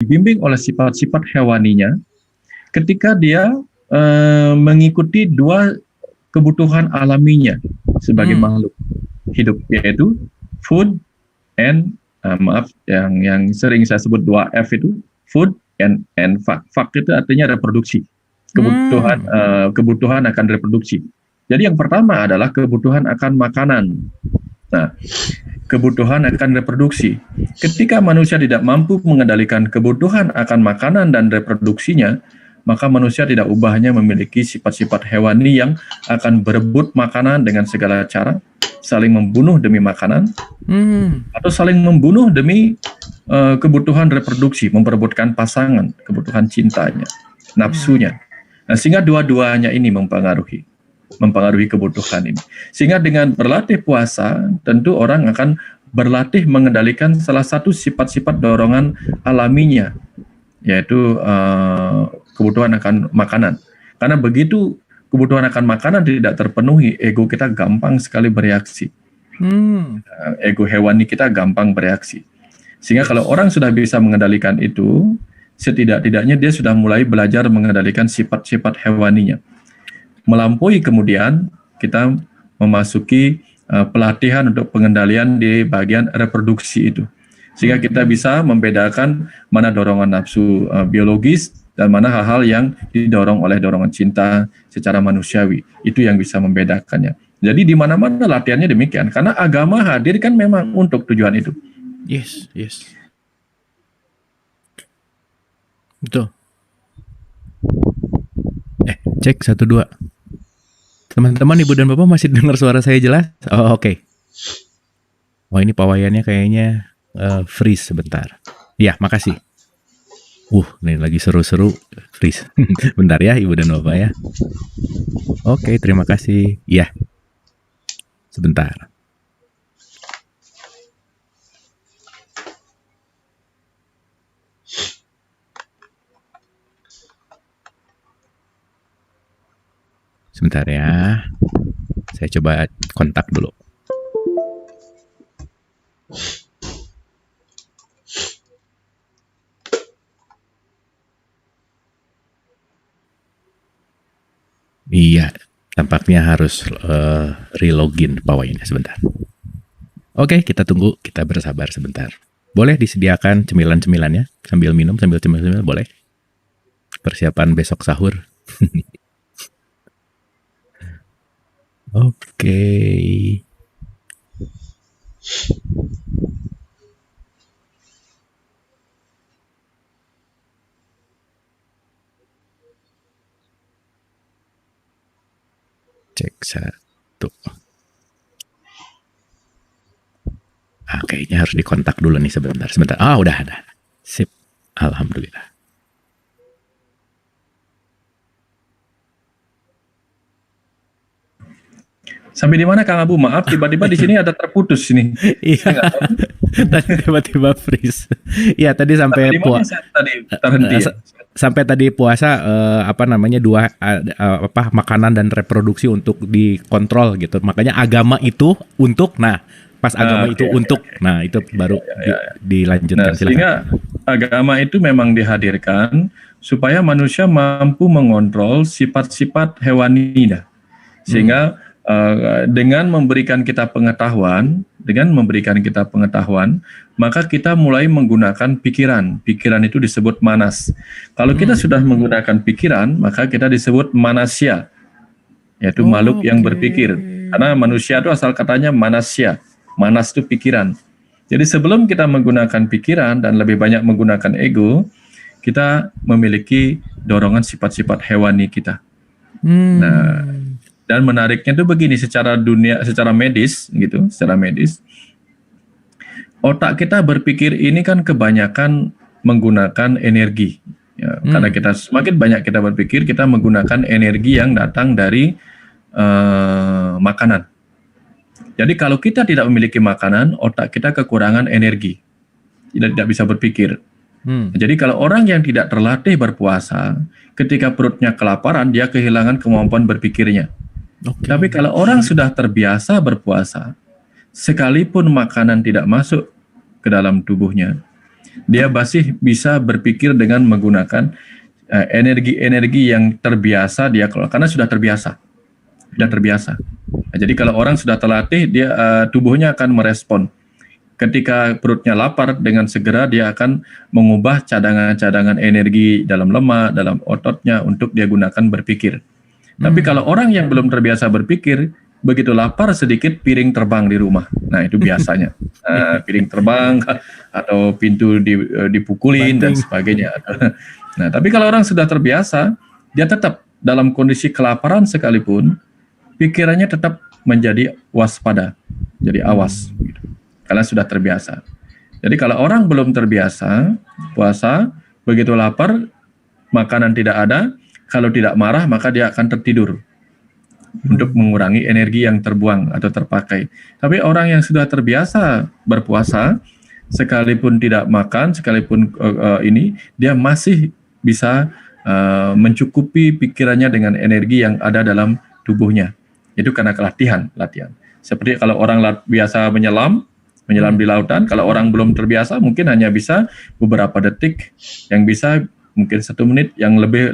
dibimbing oleh sifat-sifat hewaninya ketika dia mengikuti dua kebutuhan alaminya sebagai makhluk hidup, yaitu food and yang sering saya sebut 2F itu food and fuck. Fuck itu artinya reproduksi. Kebutuhan akan reproduksi. Jadi yang pertama adalah kebutuhan akan makanan. Nah, kebutuhan akan reproduksi. Ketika manusia tidak mampu mengendalikan kebutuhan akan makanan dan reproduksinya, maka manusia tidak ubahnya memiliki sifat-sifat hewani yang akan berebut makanan dengan segala cara, saling membunuh demi makanan, atau saling membunuh demi kebutuhan reproduksi, memperebutkan pasangan, kebutuhan cintanya, nafsunya. Nah, sehingga dua-duanya ini mempengaruhi kebutuhan ini. Sehingga dengan berlatih puasa, tentu orang akan berlatih mengendalikan salah satu sifat-sifat dorongan alaminya, yaitu kebutuhan akan makanan. Karena begitu kebutuhan akan makanan tidak terpenuhi, ego kita gampang sekali bereaksi. Ego hewani kita gampang bereaksi. Sehingga kalau orang sudah bisa mengendalikan itu, setidak-tidaknya dia sudah mulai belajar mengendalikan sifat-sifat hewaninya. Melampaui kemudian kita memasuki pelatihan untuk pengendalian di bagian reproduksi itu. Sehingga kita bisa membedakan mana dorongan nafsu biologis dan mana hal-hal yang didorong oleh dorongan cinta secara manusiawi. Itu yang bisa membedakannya. Jadi di mana-mana latihannya demikian. Karena agama hadir kan memang untuk tujuan itu. Yes. Betul. Cek 1 2. Teman-teman, Ibu dan Bapak masih dengar suara saya jelas? Oh, oke. Oh, ini pawayannya kayaknya freeze sebentar. Ya, makasih. Ini lagi seru-seru freeze. Bentar ya, Ibu dan Bapak ya. Oke, terima kasih. Ya. Sebentar. Sebentar ya. Saya coba kontak dulu. Iya, tampaknya harus relogin pawainya sebentar. Oke, kita tunggu, kita bersabar sebentar. Boleh disediakan cemilan-cemilannya sambil minum, sambil cemil-cemil, boleh? Persiapan besok sahur. Oke. Cek 1. Kayaknya harus dikontak dulu nih sebentar. Udah ada. Sip. Alhamdulillah. Sampai di mana Kang Abu? Maaf, tiba-tiba di sini ada terputus ini. Iya. Tadi tiba-tiba freeze. Iya, tadi sampai terhenti. Sampai tadi puasa makanan dan reproduksi untuk dikontrol gitu. Makanya agama itu untuk itu baru dilanjutkan. Sehingga agama itu memang dihadirkan supaya manusia mampu mengontrol sifat-sifat hewani. Sehingga dengan memberikan kita pengetahuan, maka kita mulai menggunakan pikiran. Pikiran itu disebut manas. Kalau kita sudah menggunakan pikiran, maka kita disebut manasya, yaitu makhluk yang berpikir. Karena manusia itu asal katanya manasya. Manas itu pikiran. Jadi sebelum kita menggunakan pikiran dan lebih banyak menggunakan ego, kita memiliki dorongan sifat-sifat hewani kita. Nah, dan menariknya itu begini, secara medis, otak kita berpikir ini kan kebanyakan menggunakan energi. Ya, karena semakin banyak kita berpikir, kita menggunakan energi yang datang dari makanan. Jadi kalau kita tidak memiliki makanan, otak kita kekurangan energi, tidak bisa berpikir. Jadi kalau orang yang tidak terlatih berpuasa, ketika perutnya kelaparan, dia kehilangan kemampuan berpikirnya. Tapi kalau orang sudah terbiasa berpuasa, sekalipun makanan tidak masuk ke dalam tubuhnya, Dia masih bisa berpikir dengan menggunakan energi-energi yang terbiasa dia kelola, karena sudah terbiasa. Nah, jadi kalau orang sudah terlatih, dia tubuhnya akan merespon. Ketika perutnya lapar, dengan segera dia akan mengubah cadangan-cadangan energi dalam lemak, dalam ototnya untuk dia gunakan berpikir. Tapi kalau orang yang belum terbiasa berpikir, begitu lapar sedikit piring terbang di rumah. Nah, itu biasanya. Piring terbang atau pintu dipukulin dan sebagainya. Nah, tapi kalau orang sudah terbiasa, dia tetap dalam kondisi kelaparan sekalipun, pikirannya tetap menjadi waspada, jadi awas. Karena sudah terbiasa. Jadi kalau orang belum terbiasa puasa, begitu lapar, makanan tidak ada, kalau tidak marah maka dia akan tertidur untuk mengurangi energi yang terbuang atau terpakai. Tapi orang yang sudah terbiasa berpuasa, sekalipun tidak makan, sekalipun dia masih bisa mencukupi pikirannya dengan energi yang ada dalam tubuhnya. Itu karena latihan. Seperti kalau orang biasa menyelam di lautan, kalau orang belum terbiasa mungkin hanya bisa beberapa detik, yang bisa mungkin 1 menit, yang lebih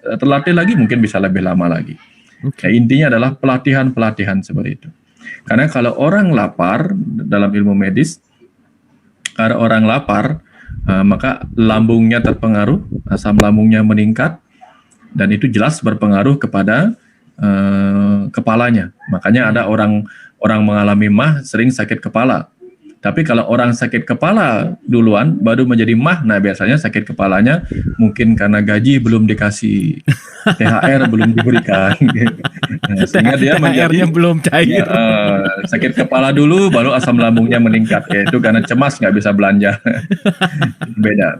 terlatih lagi mungkin bisa lebih lama lagi. Nah, intinya adalah pelatihan seperti itu. Karena kalau orang lapar, dalam ilmu medis, kalau orang lapar, maka lambungnya terpengaruh, asam lambungnya meningkat, dan itu jelas berpengaruh kepada kepalanya. Makanya ada orang mengalami mah sering sakit kepala. Tapi kalau orang sakit kepala duluan baru menjadi mah, nah biasanya sakit kepalanya mungkin karena gaji belum dikasih, THR belum diberikan, nah, sehingga dia THR-nya belum cair. Sakit kepala dulu, baru asam lambungnya meningkat, yaitu karena cemas nggak bisa belanja. Beda.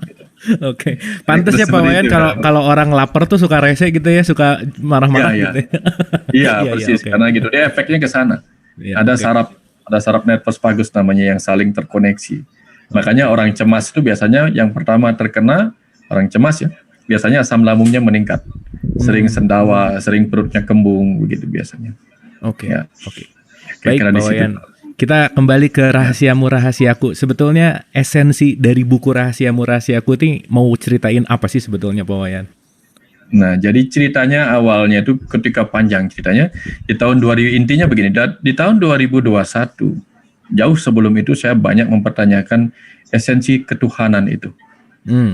Oke, pantas ya Pak Wayan kalau orang lapar tuh suka rese gitu ya, suka marah-marah gitu. Iya, persis, karena gitu dia efeknya ke sana. Ada saraf nervus vagus namanya yang saling terkoneksi. Makanya orang cemas itu biasanya yang pertama terkena, orang cemas ya, biasanya asam lambungnya meningkat. Sering sendawa, sering perutnya kembung, begitu biasanya. Oke. Baik Pak Wayan, kita kembali ke Rahasiamu Rahasiaku. Sebetulnya esensi dari buku Rahasiamu Rahasiaku ini mau ceritain apa sih sebetulnya Pak Wayan? Nah, jadi ceritanya awalnya itu ketika panjang ceritanya di tahun 2000, intinya begini, di tahun 2021, jauh sebelum itu saya banyak mempertanyakan esensi ketuhanan itu.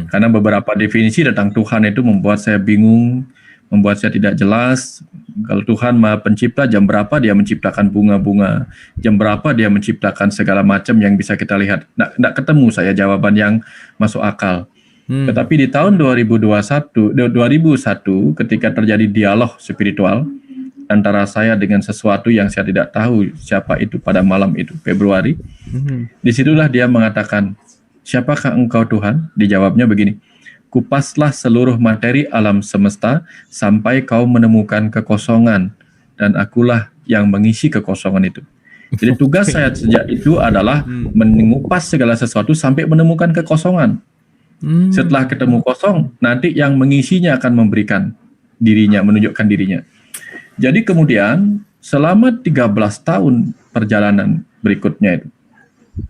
Karena beberapa definisi tentang Tuhan itu membuat saya bingung, membuat saya tidak jelas. Kalau Tuhan Maha Pencipta, jam berapa dia menciptakan bunga-bunga, jam berapa dia menciptakan segala macam yang bisa kita lihat. Nggak ketemu saya jawaban yang masuk akal. Tetapi di tahun 2001 ketika terjadi dialog spiritual antara saya dengan sesuatu yang saya tidak tahu siapa itu pada malam itu, Februari, disitulah dia mengatakan, siapakah engkau Tuhan? Dijawabnya begini, kupaslah seluruh materi alam semesta sampai kau menemukan kekosongan, dan akulah yang mengisi kekosongan itu. Jadi tugas saya sejak itu adalah mengupas segala sesuatu sampai menemukan kekosongan. Setelah ketemu kosong, nanti yang mengisinya akan memberikan dirinya, menunjukkan dirinya. Jadi kemudian selama 13 tahun perjalanan berikutnya itu,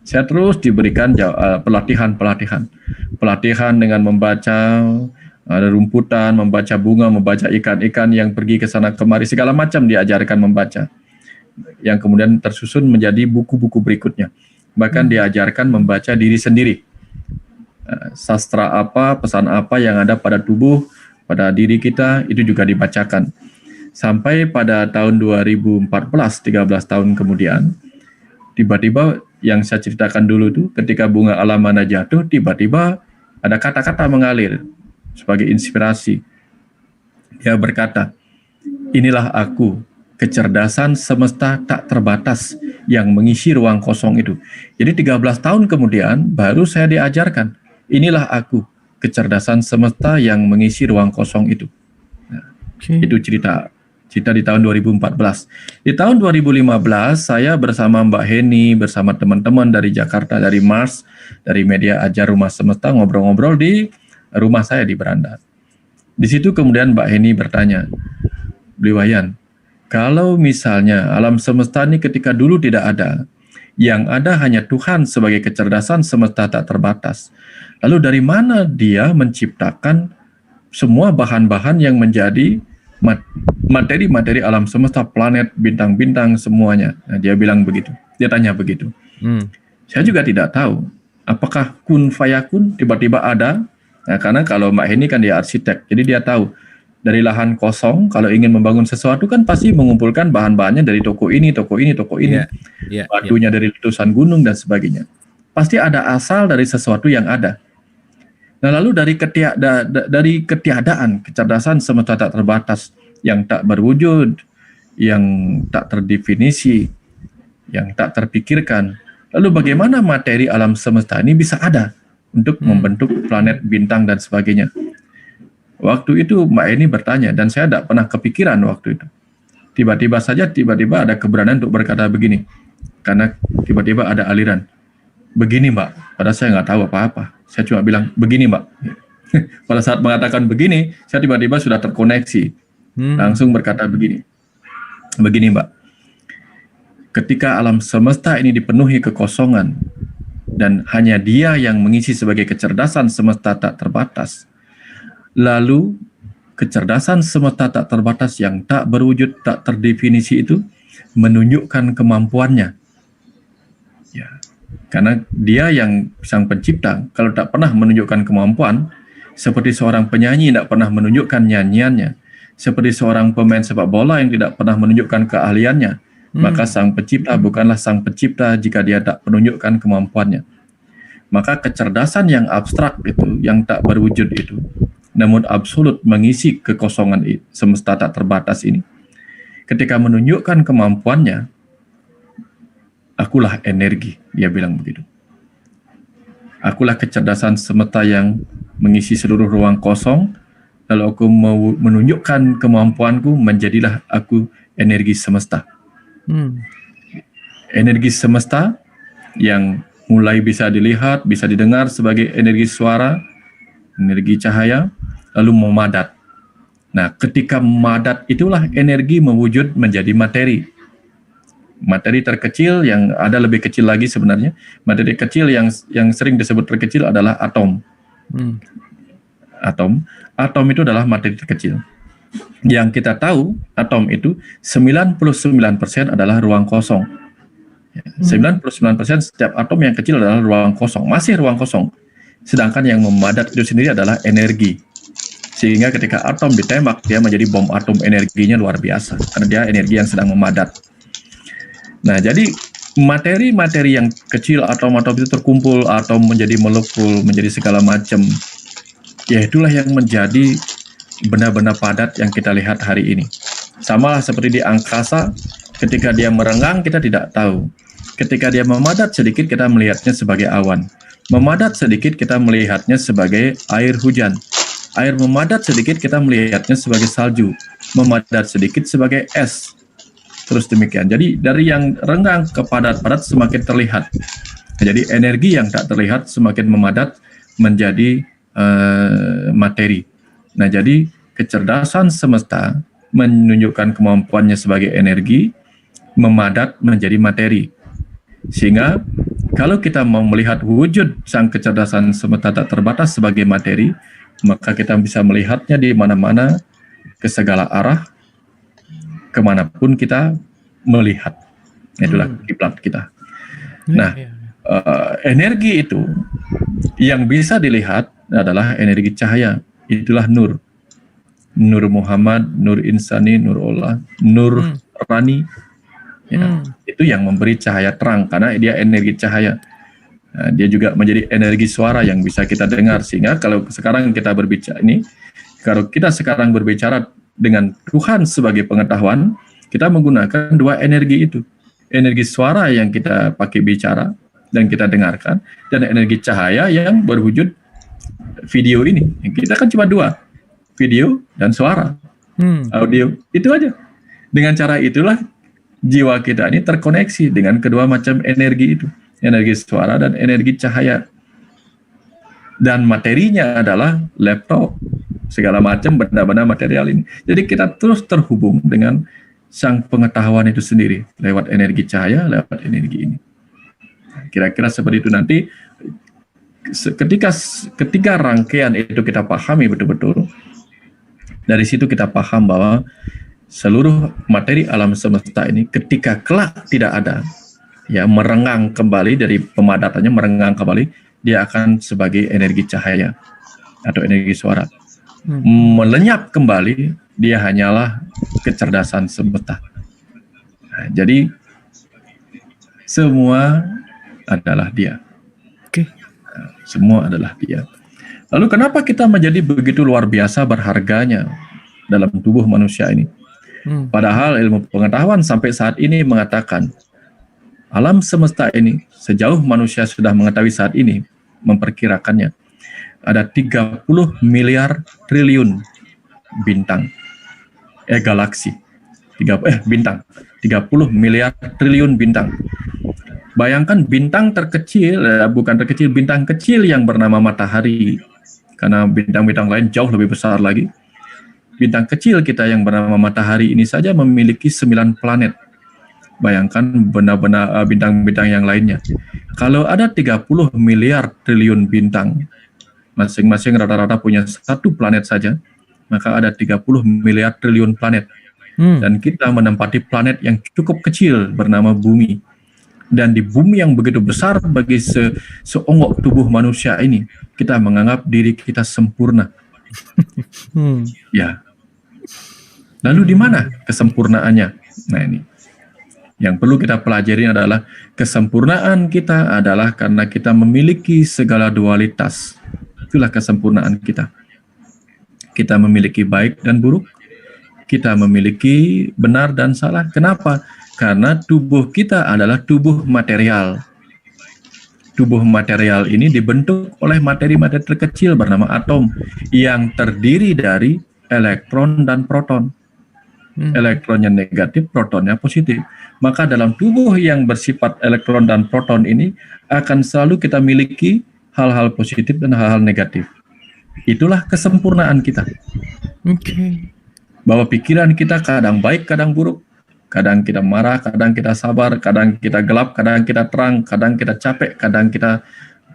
saya terus diberikan pelatihan dengan membaca rumputan, membaca bunga, membaca ikan-ikan yang pergi ke sana kemari, segala macam diajarkan membaca. Yang kemudian tersusun menjadi buku-buku berikutnya. Bahkan diajarkan membaca diri sendiri. Sastra apa, pesan apa yang ada pada tubuh, pada diri kita, itu juga dibacakan. Sampai pada tahun 2014, 13 tahun kemudian, tiba-tiba yang saya ceritakan dulu itu, ketika bunga alamana jatuh, tiba-tiba ada kata-kata mengalir sebagai inspirasi. Dia berkata, inilah aku, kecerdasan semesta tak terbatas yang mengisi ruang kosong itu. Jadi 13 tahun kemudian, baru saya diajarkan, inilah aku, kecerdasan semesta yang mengisi ruang kosong itu. Nah, itu cerita di tahun 2014. Di tahun 2015, saya bersama Mbak Heni, bersama teman-teman dari Jakarta, dari Mars, dari Media Ajar Rumah Semesta, ngobrol-ngobrol di rumah saya di beranda. Di situ kemudian Mbak Heni bertanya, Bli Wayan, kalau misalnya alam semesta ini ketika dulu tidak ada, Yang ada hanya Tuhan sebagai kecerdasan semesta tak terbatas. Lalu dari mana dia menciptakan semua bahan-bahan yang menjadi materi-materi alam semesta, planet, bintang-bintang, semuanya? Nah, dia bilang begitu. Dia tanya begitu. Saya juga tidak tahu. Apakah kun fayakun tiba-tiba ada? Nah, karena kalau Mbak Heni kan dia arsitek, jadi dia tahu dari lahan kosong kalau ingin membangun sesuatu kan pasti mengumpulkan bahan-bahannya dari toko ini, toko ini, toko ini, batunya dari letusan gunung dan sebagainya. Pasti ada asal dari sesuatu yang ada. Nah, lalu dari ketiadaan kecerdasan semesta tak terbatas yang tak berwujud, yang tak terdefinisi, yang tak terpikirkan. Lalu bagaimana materi alam semesta ini bisa ada untuk membentuk planet, bintang, dan sebagainya? Waktu itu Mbak Eni bertanya, dan saya tidak pernah kepikiran waktu itu. Tiba-tiba ada keberanian untuk berkata begini, karena tiba-tiba ada aliran. Begini Mbak, padahal saya nggak tahu apa-apa. Saya cuma bilang, begini Mbak. Pada saat mengatakan begini, saya tiba-tiba sudah terkoneksi. Langsung berkata begini. Begini Mbak, ketika alam semesta ini dipenuhi kekosongan, dan hanya dia yang mengisi sebagai kecerdasan semesta tak terbatas, lalu kecerdasan semesta tak terbatas yang tak berwujud, tak terdefinisi itu menunjukkan kemampuannya. Ya, karena dia yang sang pencipta, kalau tak pernah menunjukkan kemampuan, seperti seorang penyanyi tidak pernah menunjukkan nyanyiannya, seperti seorang pemain sepak bola yang tidak pernah menunjukkan keahliannya, maka sang pencipta bukanlah sang pencipta jika dia tak menunjukkan kemampuannya. Maka kecerdasan yang abstrak itu, yang tak berwujud itu, namun absolut mengisi kekosongan semesta tak terbatas ini, ketika menunjukkan kemampuannya, akulah energi, dia bilang begitu. Akulah kecerdasan semesta yang mengisi seluruh ruang kosong, lalu aku mau menunjukkan kemampuanku, menjadilah aku energi semesta. Energi semesta yang mulai bisa dilihat, bisa didengar sebagai energi suara, energi cahaya, lalu memadat. Nah, ketika memadat itulah energi mewujud menjadi materi. Materi terkecil yang ada lebih kecil lagi sebenarnya. Materi kecil yang sering disebut terkecil adalah atom. Atom itu adalah materi terkecil. Yang kita tahu, atom itu 99% adalah ruang kosong. 99% setiap atom yang kecil adalah ruang kosong, masih ruang kosong. Sedangkan yang memadat itu sendiri adalah energi. Sehingga ketika atom ditembak, dia menjadi bom atom, energinya luar biasa. Karena dia energi yang sedang memadat. Nah, jadi materi-materi yang kecil, atom-atom itu terkumpul, atom menjadi molekul, menjadi segala macam. Ya, itulah yang menjadi benda-benda padat yang kita lihat hari ini. Sama lah seperti di angkasa, ketika dia merenggang kita tidak tahu. Ketika dia memadat sedikit kita melihatnya sebagai awan. Memadat sedikit kita melihatnya sebagai air hujan. Air memadat sedikit kita melihatnya sebagai salju. Memadat sedikit sebagai es. Terus demikian. Jadi dari yang renggang ke padat-padat semakin terlihat. Jadi energi yang tak terlihat semakin memadat menjadi materi. Nah, jadi kecerdasan semesta menunjukkan kemampuannya sebagai energi, memadat menjadi materi. Sehingga kalau kita mau melihat wujud sang kecerdasan semesta tak terbatas sebagai materi, maka kita bisa melihatnya di mana-mana, ke segala arah, kemanapun kita melihat. Itulah kiblat kita. Nah, energi itu yang bisa dilihat adalah energi cahaya. Itulah nur. Nur Muhammad, Nur Insani, Nur Allah, Nur Rani. Ya, itu yang memberi cahaya terang karena dia energi cahaya. Nah, dia juga menjadi energi suara yang bisa kita dengar. Sehingga kalau sekarang kita berbicara ini, kalau kita sekarang berbicara dengan Tuhan sebagai pengetahuan, kita menggunakan dua energi itu. Energi suara yang kita pakai bicara dan kita dengarkan, dan energi cahaya yang berwujud video ini. Kita kan cuma dua, video dan suara, audio, itu aja. Dengan cara itulah jiwa kita ini terkoneksi dengan kedua macam energi itu, energi suara dan energi cahaya. Dan materinya adalah laptop, segala macam benda-benda material ini. Jadi kita terus terhubung dengan sang pengetahuan itu sendiri lewat energi cahaya, lewat energi ini. kira-kira seperti itu. Nanti ketika rangkaian itu kita pahami betul-betul, dari situ kita paham bahwa seluruh materi alam semesta ini ketika kelak tidak ada, ya merenggang kembali dari pemadatannya, merenggang kembali, dia akan sebagai energi cahaya atau energi suara. Melenyap kembali, dia hanyalah kecerdasan semesta. Nah, jadi semua adalah dia. Oke. Semua adalah dia. Lalu kenapa kita menjadi begitu luar biasa berharganya dalam tubuh manusia ini? Padahal ilmu pengetahuan sampai saat ini mengatakan alam semesta ini, sejauh manusia sudah mengetahui saat ini, memperkirakannya ada 30 miliar triliun bintang, galaksi, 30 miliar triliun bintang. Bayangkan bintang terkecil, bukan terkecil, bintang kecil yang bernama matahari, karena bintang-bintang lain jauh lebih besar lagi. Bintang kecil kita yang bernama matahari ini saja memiliki 9 planet. Bayangkan benar-benar bintang-bintang yang lainnya. Kalau ada 30 miliar triliun bintang, masing-masing rata-rata punya satu planet saja, maka ada 30 miliar triliun planet. Dan kita menempati planet yang cukup kecil bernama bumi. Dan di bumi yang begitu besar bagi seonggok tubuh manusia ini, kita menganggap diri kita sempurna. Ya. Lalu di mana kesempurnaannya? Nah ini. Yang perlu kita pelajari adalah kesempurnaan kita adalah karena kita memiliki segala dualitas. Itulah kesempurnaan kita. Kita memiliki baik dan buruk. Kita memiliki benar dan salah. Kenapa? Karena tubuh kita adalah tubuh material. Tubuh material ini dibentuk oleh materi-materi terkecil bernama atom yang terdiri dari elektron dan proton. Elektronnya negatif, protonnya positif. Maka dalam tubuh yang bersifat elektron dan proton ini akan selalu kita miliki hal-hal positif dan hal-hal negatif. Itulah kesempurnaan kita. Bahwa pikiran kita kadang baik, kadang buruk. Kadang kita marah, kadang kita sabar, kadang kita gelap, kadang kita terang, kadang kita capek, kadang kita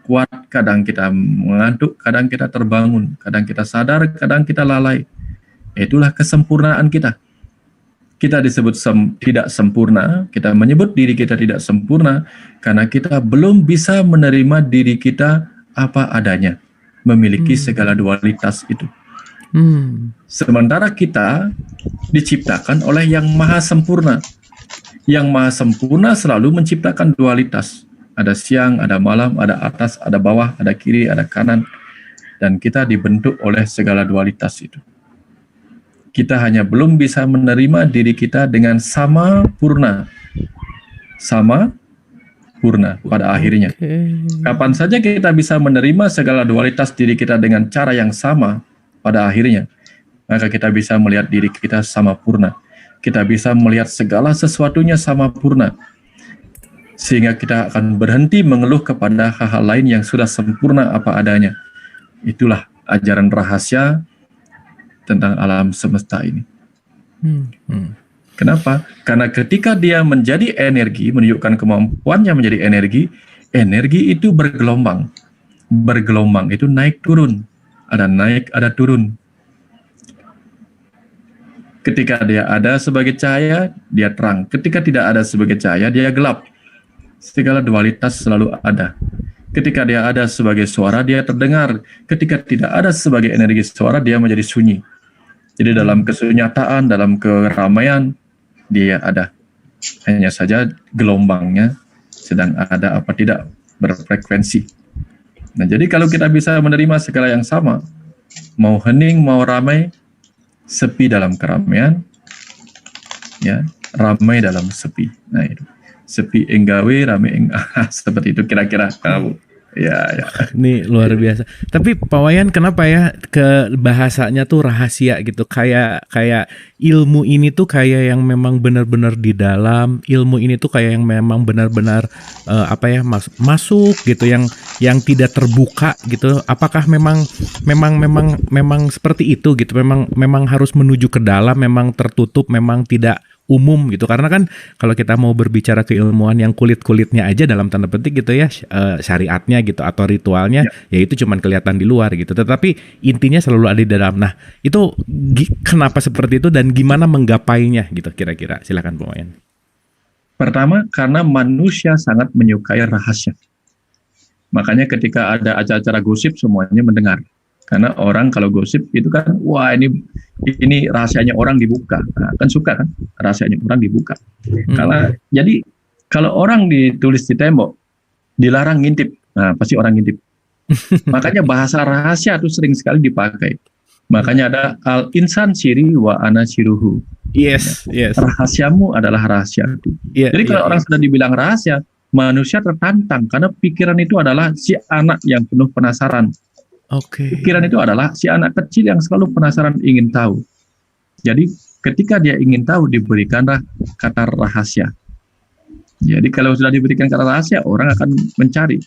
kuat, kadang kita mengantuk, kadang kita terbangun, kadang kita sadar, kadang kita lalai. Itulah kesempurnaan kita. Kita disebut tidak sempurna, kita menyebut diri kita tidak sempurna karena kita belum bisa menerima diri kita apa adanya, memiliki segala dualitas itu. Sementara kita diciptakan oleh yang maha sempurna. Yang maha sempurna selalu menciptakan dualitas. Ada siang, ada malam, ada atas, ada bawah, ada kiri, ada kanan. Dan kita dibentuk oleh segala dualitas itu. Kita hanya belum bisa menerima diri kita dengan sama purna. Sama purna pada akhirnya. Kapan saja kita bisa menerima segala dualitas diri kita dengan cara yang sama pada akhirnya, maka kita bisa melihat diri kita sama purna. Kita bisa melihat segala sesuatunya sama purna. Sehingga kita akan berhenti mengeluh kepada hal-hal lain yang sudah sempurna apa adanya. Itulah ajaran rahasia tentang alam semesta ini. Kenapa? Karena ketika dia menjadi energi, menunjukkan kemampuannya menjadi energi, energi itu bergelombang. Bergelombang itu naik turun. Ada naik, ada turun. Ketika dia ada sebagai cahaya, dia terang. Ketika tidak ada sebagai cahaya, dia gelap. Segala dualitas selalu ada. Ketika dia ada sebagai suara, dia terdengar. Ketika tidak ada sebagai energi suara, dia menjadi sunyi. Jadi dalam kesunyataan, dalam keramaian, dia ada. Hanya saja gelombangnya sedang ada apa tidak berfrekuensi. Nah, jadi kalau kita bisa menerima segala yang sama, mau hening, mau ramai, sepi dalam keramaian, ya, ramai dalam sepi. Nah itu, sepi enggawe, ramai seperti itu kira-kira kamu. Ya. Ini luar biasa. Tapi Pak Wayan, kenapa ya ke bahasanya tuh rahasia gitu? Kayak ilmu ini tuh kayak yang memang benar-benar di dalam. Ilmu ini tuh kayak yang memang benar-benar masuk gitu, yang tidak terbuka gitu. Apakah memang seperti itu gitu? Memang harus menuju ke dalam, memang tertutup, memang tidak umum gitu, karena kan kalau kita mau berbicara keilmuan yang kulit-kulitnya aja dalam tanda petik gitu ya, syariatnya gitu atau ritualnya, ya itu cuman kelihatan di luar gitu, tetapi intinya selalu ada di dalam. Nah itu kenapa seperti itu dan gimana menggapainya gitu kira-kira? Silakan Pak Wayan. Pertama, karena manusia sangat menyukai rahasia. Makanya ketika ada acara-acara gosip semuanya mendengar. Karena orang kalau gosip itu kan, wah ini rahasianya orang dibuka. Nah, kan suka kan rahasianya orang dibuka. Jadi kalau orang ditulis di tembok, dilarang ngintip, nah pasti orang ngintip. Makanya bahasa rahasia itu sering sekali dipakai. Makanya ada al-insan siri wa ana siruhu. Yes. Rahasiamu adalah rahasiaku. Jadi kalau orang sudah dibilang rahasia, manusia tertantang karena pikiran itu adalah si anak yang penuh penasaran. Pikiran itu adalah si anak kecil yang selalu penasaran ingin tahu. Jadi ketika dia ingin tahu diberikanlah kata rahasia. Jadi kalau sudah diberikan kata rahasia, orang akan mencari.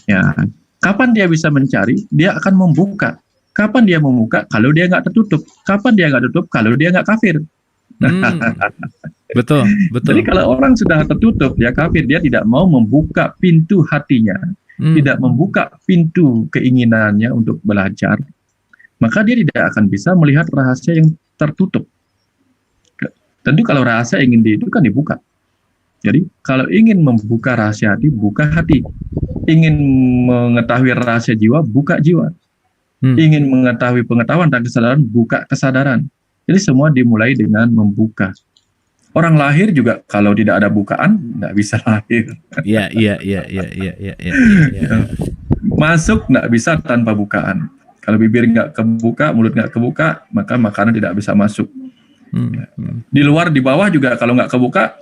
Ya, kapan dia bisa mencari? Dia akan membuka. Kapan dia membuka? Kalau dia nggak tertutup. Kapan dia nggak tutup? Kalau dia nggak kafir. Betul. Jadi kalau orang sudah tertutup, dia kafir, dia tidak mau membuka pintu hatinya, tidak membuka pintu keinginannya untuk belajar, maka dia tidak akan bisa melihat rahasia yang tertutup. Tentu kalau rahasia ingin itu kan dibuka. Jadi kalau ingin membuka rahasia hati, buka hati. Ingin mengetahui rahasia jiwa, buka jiwa. Ingin mengetahui pengetahuan dan kesadaran, buka kesadaran. Jadi semua dimulai dengan membuka. Orang lahir juga kalau tidak ada bukaan nggak bisa lahir. Iya. Masuk nggak bisa tanpa bukaan. Kalau bibir nggak kebuka, mulut nggak kebuka, maka makanan tidak bisa masuk. Di luar, di bawah juga kalau nggak kebuka,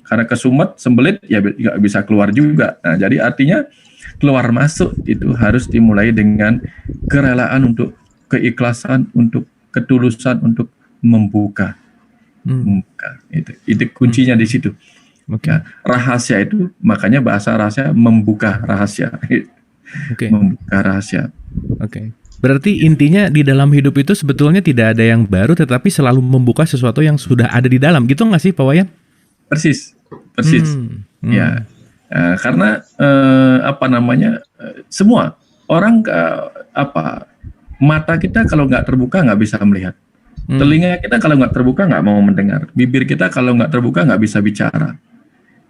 karena kesumet, sembelit, ya nggak bisa keluar juga. Nah, jadi artinya keluar masuk itu harus dimulai dengan kerelaan untuk keikhlasan, untuk ketulusan, untuk membuka. Itu kuncinya di situ. Ya, rahasia itu, makanya bahasa rahasia membuka rahasia. Membuka rahasia. Berarti intinya di dalam hidup itu sebetulnya tidak ada yang baru, tetapi selalu membuka sesuatu yang sudah ada di dalam. Gitu nggak sih Pak Wayan? Persis. Ya, karena semua orang mata kita kalau nggak terbuka nggak bisa melihat. Telinga kita kalau nggak terbuka nggak mau mendengar. Bibir kita kalau nggak terbuka nggak bisa bicara.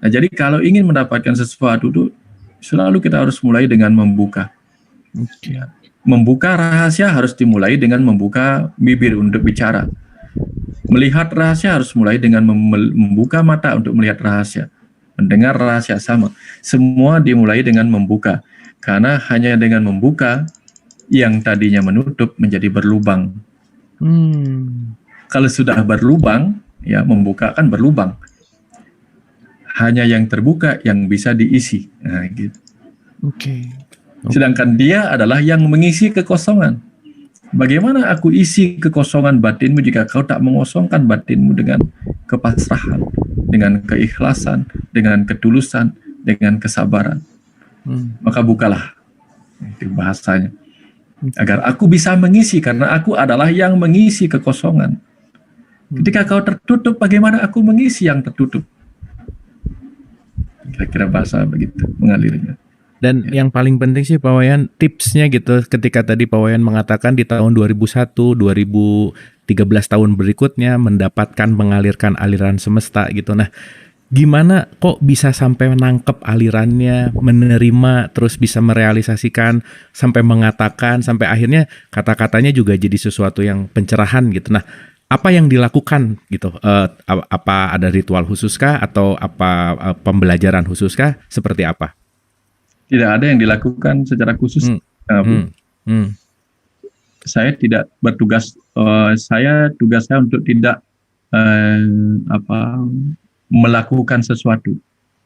Nah, jadi kalau ingin mendapatkan sesuatu itu selalu kita harus mulai dengan membuka. Ya. Membuka rahasia harus dimulai dengan membuka bibir untuk bicara. Melihat rahasia harus mulai dengan membuka mata untuk melihat rahasia. Mendengar rahasia sama. Semua dimulai dengan membuka. Karena hanya dengan membuka yang tadinya menutup menjadi berlubang. Kalau sudah berlubang, ya membuka kan berlubang. Hanya yang terbuka yang bisa diisi. Nah, gitu. Sedangkan dia adalah yang mengisi kekosongan. Bagaimana aku isi kekosongan batinmu jika kau tak mengosongkan batinmu dengan kepasrahan, dengan keikhlasan, dengan ketulusan, dengan kesabaran. Maka bukalah. Itu bahasanya. Agar aku bisa mengisi, karena aku adalah yang mengisi kekosongan. Ketika kau tertutup, bagaimana aku mengisi yang tertutup? Kira-kira bahasa begitu mengalirnya. Dan yang paling penting sih Pak Wayan, tipsnya gitu, ketika tadi Pak Wayan mengatakan di tahun 2001, 2013 tahun berikutnya mendapatkan mengalirkan aliran semesta gitu. Nah, gimana kok bisa sampai menangkap alirannya, menerima, terus bisa merealisasikan, sampai mengatakan, sampai akhirnya kata-katanya juga jadi sesuatu yang pencerahan gitu. Nah, apa yang dilakukan gitu? Apa ada ritual khususkah atau apa pembelajaran khususkah? Seperti apa? Tidak ada yang dilakukan secara khusus. Saya tidak bertugas. Tugas saya untuk tidak melakukan sesuatu.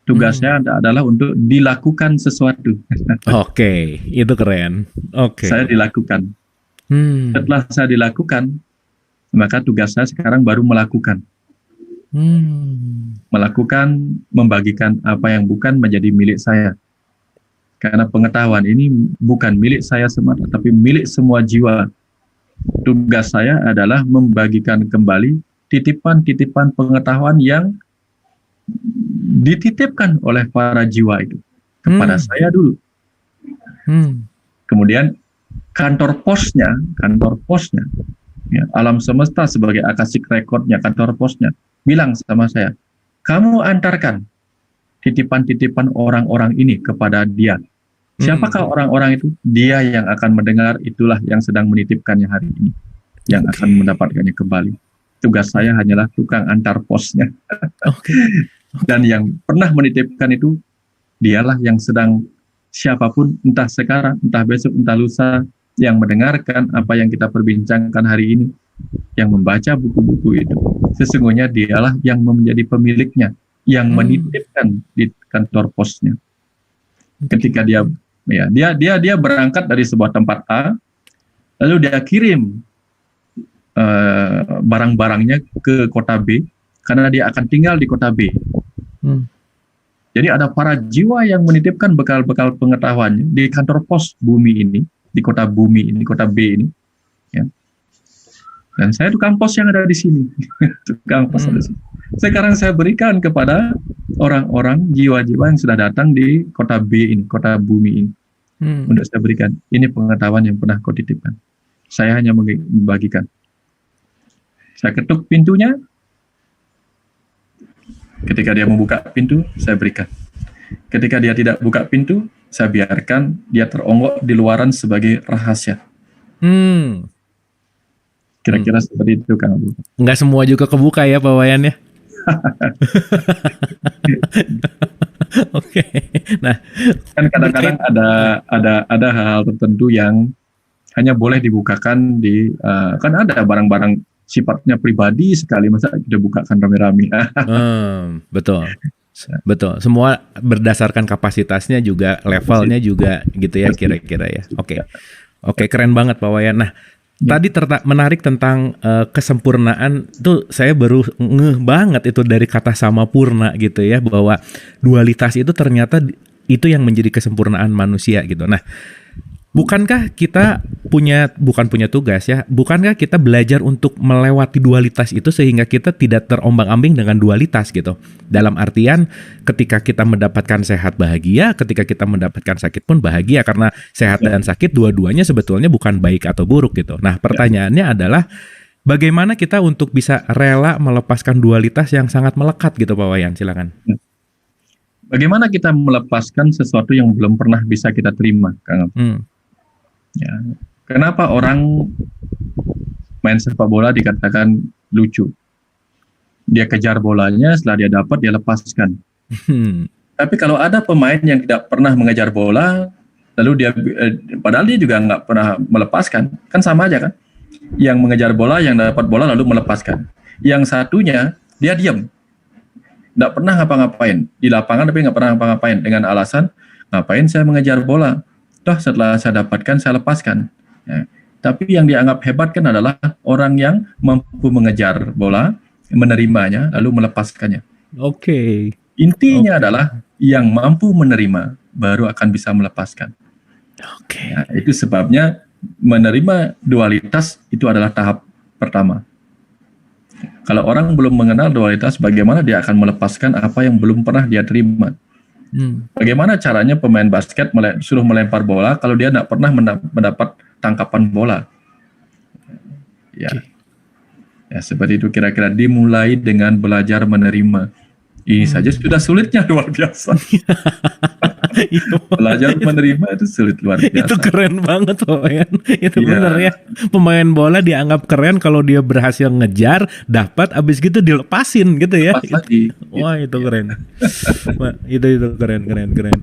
Tugasnya adalah untuk dilakukan sesuatu. Oke, itu keren. Saya dilakukan. Setelah saya dilakukan, maka tugas saya sekarang baru melakukan. Melakukan, membagikan apa yang bukan menjadi milik saya. Karena pengetahuan ini bukan milik saya semata, tapi milik semua jiwa. Tugas saya adalah membagikan kembali titipan-titipan pengetahuan yang dititipkan oleh para jiwa itu kepada saya dulu. Kemudian kantor posnya, ya, alam semesta sebagai akashic recordnya, kantor posnya bilang sama saya, kamu antarkan titipan-titipan orang-orang ini kepada dia. Siapakah orang-orang itu? Dia yang akan mendengar, itulah yang sedang menitipkannya hari ini, yang akan mendapatkannya kembali. Tugas saya hanyalah tukang antar posnya. Dan yang pernah menitipkan itu, dialah yang sedang, siapapun, entah sekarang, entah besok, entah lusa, yang mendengarkan apa yang kita perbincangkan hari ini, yang membaca buku-buku itu, sesungguhnya dialah yang menjadi pemiliknya, yang menitipkan di kantor posnya. Ketika dia berangkat dari sebuah tempat A, lalu dia kirim barang-barangnya ke kota B, karena dia akan tinggal di kota B. Jadi ada para jiwa yang menitipkan bekal-bekal pengetahuannya di kantor pos bumi ini, di kota bumi ini, kota B ini. Ya. Dan saya tukang pos yang ada di sini. Tukang pos ada di sini. Sekarang saya berikan kepada orang-orang, jiwa-jiwa yang sudah datang di kota B ini, kota bumi ini. Untuk saya berikan, ini pengetahuan yang pernah kau titipkan. Saya hanya membagikan. Saya ketuk pintunya, ketika dia membuka pintu, saya berikan. Ketika dia tidak buka pintu, saya biarkan dia teronggok di luaran sebagai rahasia. Kira-kira seperti itu, Kang Abu. Nggak semua juga kebuka ya Pak Wayan ya? Oke. Nah, kan kadang-kadang ada hal-hal tertentu yang hanya boleh dibukakan di kan ada barang-barang sifatnya pribadi sekali, masa kita bukakan rame-rame. Betul. Semua berdasarkan kapasitasnya juga, levelnya juga gitu ya kira-kira ya. Oke, keren banget Pak Wayan. Nah, tadi menarik tentang kesempurnaan tuh, saya baru ngeh banget itu dari kata samapurna gitu ya, bahwa dualitas itu ternyata itu yang menjadi kesempurnaan manusia gitu. Nah, bukankah kita bukan punya tugas ya, bukankah kita belajar untuk melewati dualitas itu sehingga kita tidak terombang-ambing dengan dualitas gitu. Dalam artian ketika kita mendapatkan sehat bahagia, ketika kita mendapatkan sakit pun bahagia, karena sehat dan sakit dua-duanya sebetulnya bukan baik atau buruk gitu. Nah, pertanyaannya adalah bagaimana kita untuk bisa rela melepaskan dualitas yang sangat melekat gitu Pak Wayan, silakan. Bagaimana kita melepaskan sesuatu yang belum pernah bisa kita terima, Kang? Ya. Kenapa orang main sepak bola dikatakan lucu? Dia kejar bolanya, setelah dia dapat dia lepaskan. Tapi kalau ada pemain yang tidak pernah mengejar bola, lalu dia padahal dia juga nggak pernah melepaskan, kan sama aja kan? Yang mengejar bola, yang dapat bola lalu melepaskan. Yang satunya dia diam, nggak pernah ngapa-ngapain di lapangan, tapi nggak pernah ngapa-ngapain dengan alasan ngapain saya mengejar bola? Toh setelah saya dapatkan saya lepaskan. Ya. Tapi yang dianggap hebat kan adalah orang yang mampu mengejar bola, menerimanya, lalu melepaskannya. Intinya adalah yang mampu menerima baru akan bisa melepaskan. Ya, itu sebabnya menerima dualitas itu adalah tahap pertama. Kalau orang belum mengenal dualitas, bagaimana dia akan melepaskan apa yang belum pernah dia terima? Bagaimana caranya pemain basket suruh melempar bola kalau dia tidak pernah mendapat tangkapan bola? Ya, seperti itu kira-kira. Dimulai dengan belajar menerima. Ini saja sudah sulitnya luar biasa. Belajar menerima itu sulit luar biasa. Itu keren banget Pak Wayan. Itu benar ya. Pemain bola dianggap keren kalau dia berhasil ngejar, dapat, abis gitu dilepasin gitu ya. Wah, itu keren. Wah, itu keren.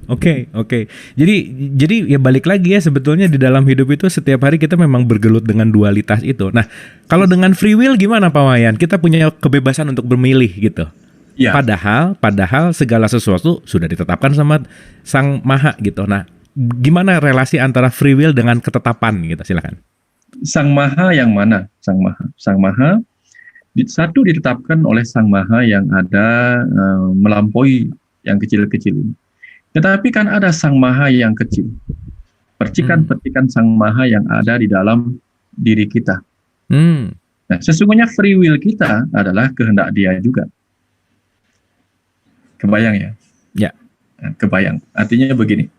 Oke. Jadi ya balik lagi ya, sebetulnya di dalam hidup itu setiap hari kita memang bergelut dengan dualitas itu. Nah, kalau dengan free will gimana Pak Wayan? Kita punya kebebasan untuk bermilih gitu. Ya. Padahal segala sesuatu sudah ditetapkan sama Sang Maha gitu. Nah, gimana relasi antara free will dengan ketetapan gitu? Silakan. Sang Maha yang mana? Sang Maha satu ditetapkan oleh Sang Maha yang ada melampaui yang kecil-kecil ini. Tetapi kan ada Sang Maha yang kecil. Percikan-percikan Sang Maha yang ada di dalam diri kita. Nah, sesungguhnya free will kita adalah kehendak Dia juga. Kebayang ya? Ya. Nah, kebayang. Artinya begini,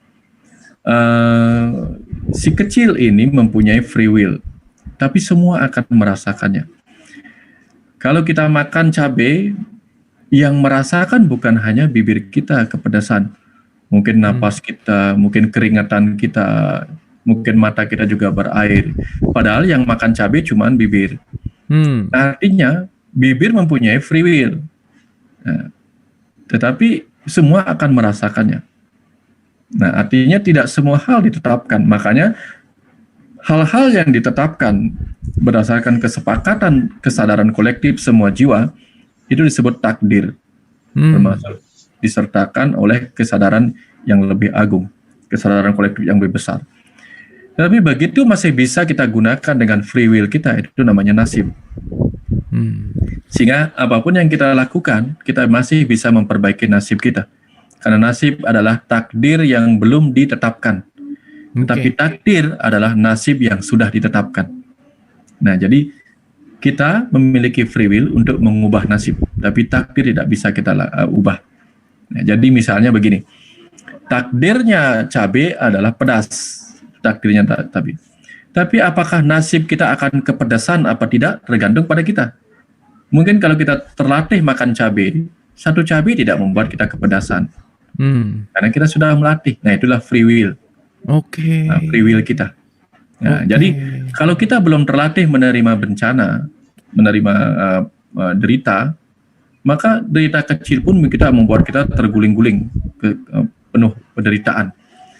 si kecil ini mempunyai free will, tapi semua akan merasakannya. Kalau kita makan cabai, yang merasakan bukan hanya bibir kita kepedasan, mungkin napas kita, mungkin keringatan kita, mungkin mata kita juga berair. Padahal yang makan cabai cuma bibir. Artinya bibir mempunyai free will. Nah, tetapi semua akan merasakannya. Nah, artinya tidak semua hal ditetapkan. Makanya hal-hal yang ditetapkan berdasarkan kesepakatan kesadaran kolektif semua jiwa itu disebut takdir, termasuk disertakan oleh kesadaran yang lebih agung, kesadaran kolektif yang lebih besar. Tapi begitu masih bisa kita gunakan dengan free will kita, itu namanya nasib. Sehingga apapun yang kita lakukan, kita masih bisa memperbaiki nasib kita. Karena nasib adalah takdir yang belum ditetapkan. Tapi takdir adalah nasib yang sudah ditetapkan. Nah, jadi kita memiliki free will untuk mengubah nasib, tapi takdir tidak bisa kita ubah. Nah, jadi misalnya begini, takdirnya cabai adalah pedas, takdirnya tapi apakah nasib kita akan kepedasan apa tidak tergantung pada kita. Mungkin kalau kita terlatih makan cabai, satu cabai tidak membuat kita kepedasan, karena kita sudah melatih. Nah, itulah free will. Nah, free will kita. Nah, jadi kalau kita belum terlatih menerima bencana, menerima derita, maka derita kecil pun kita membuat kita terguling-guling penuh penderitaan.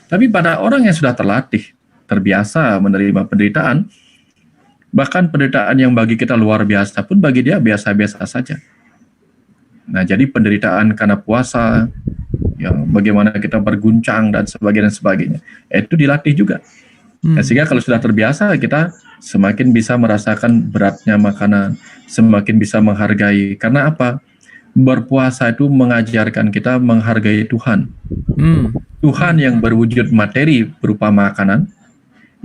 Tapi pada orang yang sudah terlatih, terbiasa menerima penderitaan, bahkan penderitaan yang bagi kita luar biasa pun bagi dia biasa-biasa saja. Nah, jadi penderitaan karena puasa, yang bagaimana kita berguncang dan sebagainya, itu dilatih juga. Nah, sehingga kalau sudah terbiasa, kita semakin bisa merasakan beratnya makanan, semakin bisa menghargai. Karena apa? Berpuasa itu mengajarkan kita menghargai Tuhan. Tuhan yang berwujud materi berupa makanan,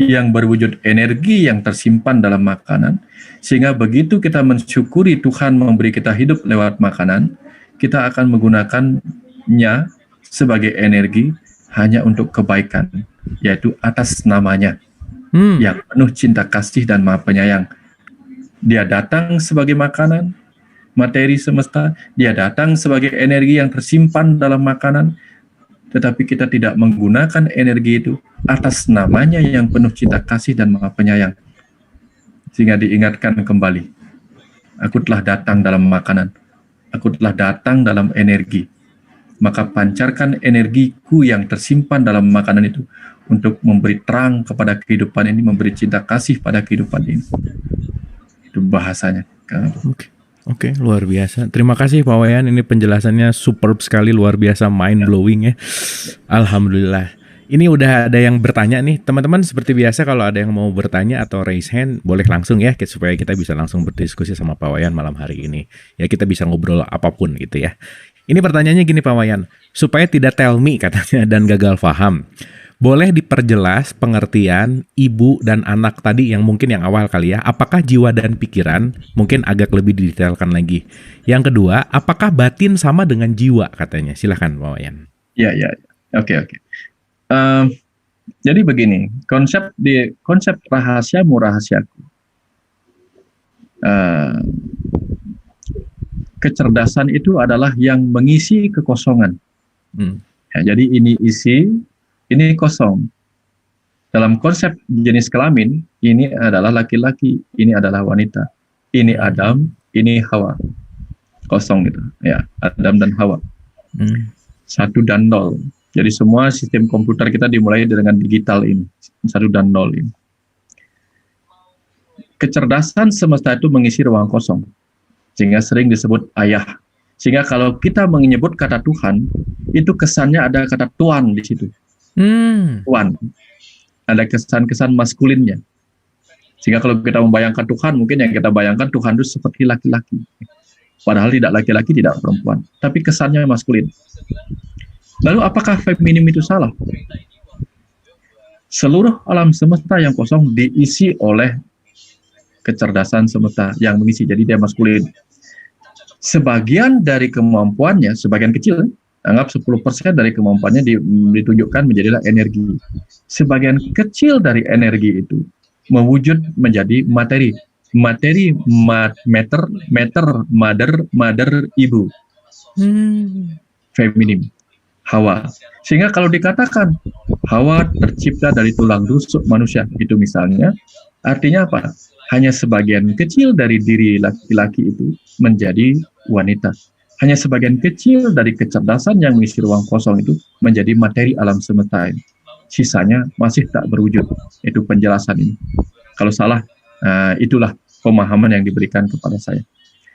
yang berwujud energi yang tersimpan dalam makanan, sehingga begitu kita mensyukuri Tuhan memberi kita hidup lewat makanan, kita akan menggunakannya sebagai energi hanya untuk kebaikan, yaitu atas namanya yang penuh cinta kasih dan maha penyayang. Dia datang sebagai makanan, materi semesta, dia datang sebagai energi yang tersimpan dalam makanan, tetapi kita tidak menggunakan energi itu atas namanya yang penuh cinta kasih dan maha penyayang. Sehingga diingatkan kembali, aku telah datang dalam makanan, aku telah datang dalam energi, maka pancarkan energiku yang tersimpan dalam makanan itu untuk memberi terang kepada kehidupan ini, memberi cinta kasih pada kehidupan ini. Itu bahasanya. Oke, luar biasa. Terima kasih Pak Wayan, ini penjelasannya superb sekali, luar biasa, mind blowing ya. Alhamdulillah. Ini udah ada yang bertanya nih, teman-teman. Seperti biasa kalau ada yang mau bertanya atau raise hand, boleh langsung ya, supaya kita bisa langsung berdiskusi sama Pak Wayan malam hari ini. Ya, kita bisa ngobrol apapun gitu ya. Ini pertanyaannya gini Pak Wayan, supaya tidak tell me katanya dan gagal paham. Boleh diperjelas pengertian ibu dan anak tadi yang mungkin yang awal kali ya. Apakah jiwa dan pikiran? Mungkin agak lebih didetailkan lagi. Yang kedua, apakah batin sama dengan jiwa katanya? Silakan Pak Wayan. Ya. Oke. Jadi begini, konsep rahasiamu rahasiaku. Kecerdasan itu adalah yang mengisi kekosongan. Ya, jadi ini isi, ini kosong. Dalam konsep jenis kelamin, ini adalah laki-laki, ini adalah wanita. Ini Adam, ini Hawa. Kosong gitu. Ya, Adam dan Hawa. 1 dan 0. Jadi semua sistem komputer kita dimulai dengan digital ini. 1 dan 0 ini. Kecerdasan semesta itu mengisi ruang kosong. Sehingga sering disebut ayah. Sehingga kalau kita menyebut kata Tuhan, itu kesannya ada kata tuan di situ. Tuan. Ada kesan-kesan maskulinnya. Sehingga kalau kita membayangkan Tuhan, mungkin yang kita bayangkan Tuhan itu seperti laki-laki. Padahal tidak laki-laki, tidak perempuan. Tapi kesannya maskulin. Lalu apakah feminim itu salah? Seluruh alam semesta yang kosong diisi oleh kecerdasan semesta yang mengisi. Jadi dia maskulin. Sebagian dari kemampuannya, sebagian kecil, anggap 10% dari kemampuannya ditunjukkan menjadilah energi. Sebagian kecil dari energi itu mewujud menjadi materi. Materi, matter, mother, ibu. Feminim, Hawa. Sehingga kalau dikatakan Hawa tercipta dari tulang rusuk manusia, itu misalnya, artinya apa? Hanya sebagian kecil dari diri laki-laki itu menjadi wanita. Hanya sebagian kecil dari kecerdasan yang mengisi ruang kosong itu menjadi materi alam semesta ini. Sisanya masih tak berwujud. Itu penjelasan ini. Kalau salah, itulah pemahaman yang diberikan kepada saya.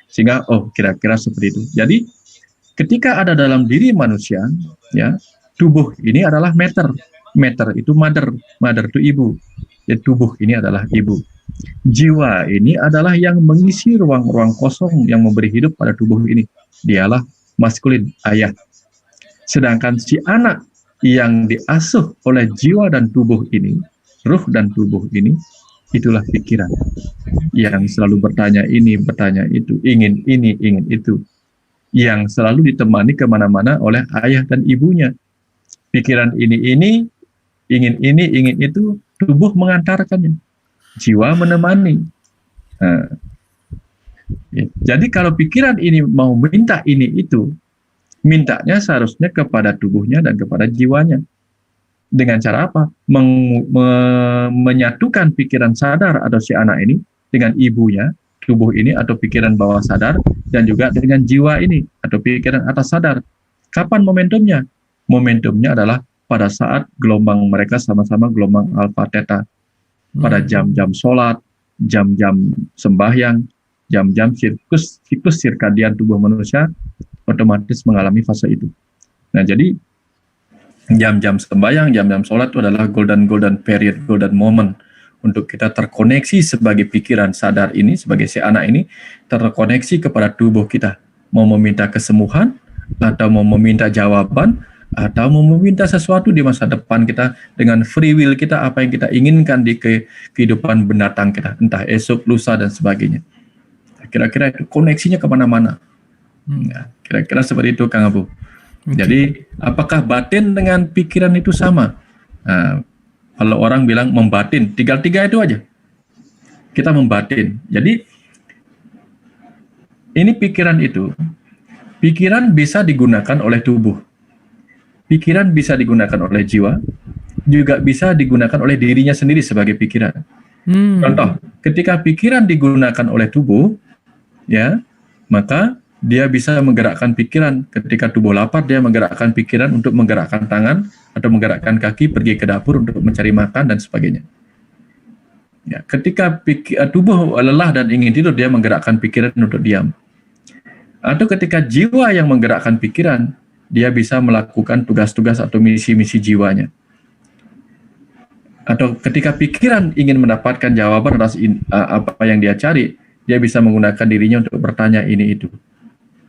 Sehingga, kira-kira seperti itu. Jadi, ketika ada dalam diri manusia, ya, tubuh ini adalah matter. Matter itu mother itu ibu. Jadi tubuh ini adalah ibu. Jiwa ini adalah yang mengisi ruang-ruang kosong yang memberi hidup pada tubuh ini. Dialah maskulin, ayah. Sedangkan si anak yang diasuh oleh jiwa dan tubuh ini, ruh dan tubuh ini, itulah pikiran. Yang selalu bertanya ini, bertanya itu, ingin ini, ingin itu. Yang selalu ditemani kemana-mana oleh ayah dan ibunya. Pikiran ini, ingin itu, tubuh mengantarkannya. Jiwa menemani. Jadi kalau pikiran ini mau minta ini itu, mintanya seharusnya kepada tubuhnya dan kepada jiwanya. Dengan cara apa? Menyatukan pikiran sadar atau si anak ini dengan ibunya, tubuh ini atau pikiran bawah sadar, dan juga dengan jiwa ini atau pikiran atas sadar. Kapan momentumnya? Momentumnya adalah pada saat gelombang mereka sama-sama gelombang alfa theta. Pada jam-jam sholat, jam-jam sembahyang, jam-jam siklus sirkadian tubuh manusia otomatis mengalami fase itu. Nah, jadi jam-jam sembahyang, jam-jam sholat itu adalah golden period, golden moment untuk kita terkoneksi sebagai pikiran sadar ini, sebagai si anak ini, terkoneksi kepada tubuh kita. Mau meminta kesembuhan, atau mau meminta jawaban, atau mau meminta sesuatu di masa depan kita dengan free will kita, apa yang kita inginkan di kehidupan binatang kita, entah esok, lusa, dan sebagainya. Kira-kira itu koneksinya kemana-mana. Ya, kira-kira seperti itu, Kang Abu. Jadi, apakah batin dengan pikiran itu sama? Nah, kalau orang bilang membatin, tiga itu aja. Kita membatin. Jadi, ini pikiran itu, pikiran bisa digunakan oleh tubuh. Pikiran bisa digunakan oleh jiwa, juga bisa digunakan oleh dirinya sendiri sebagai pikiran. Contoh, ketika pikiran digunakan oleh tubuh, ya, maka dia bisa menggerakkan pikiran. Ketika tubuh lapar, dia menggerakkan pikiran untuk menggerakkan tangan atau menggerakkan kaki pergi ke dapur untuk mencari makan dan sebagainya. Ya, ketika tubuh lelah dan ingin tidur, dia menggerakkan pikiran untuk diam. Atau ketika jiwa yang menggerakkan pikiran, dia bisa melakukan tugas-tugas atau misi-misi jiwanya. Atau ketika pikiran ingin mendapatkan jawaban atas apa yang dia cari, dia bisa menggunakan dirinya untuk bertanya ini itu.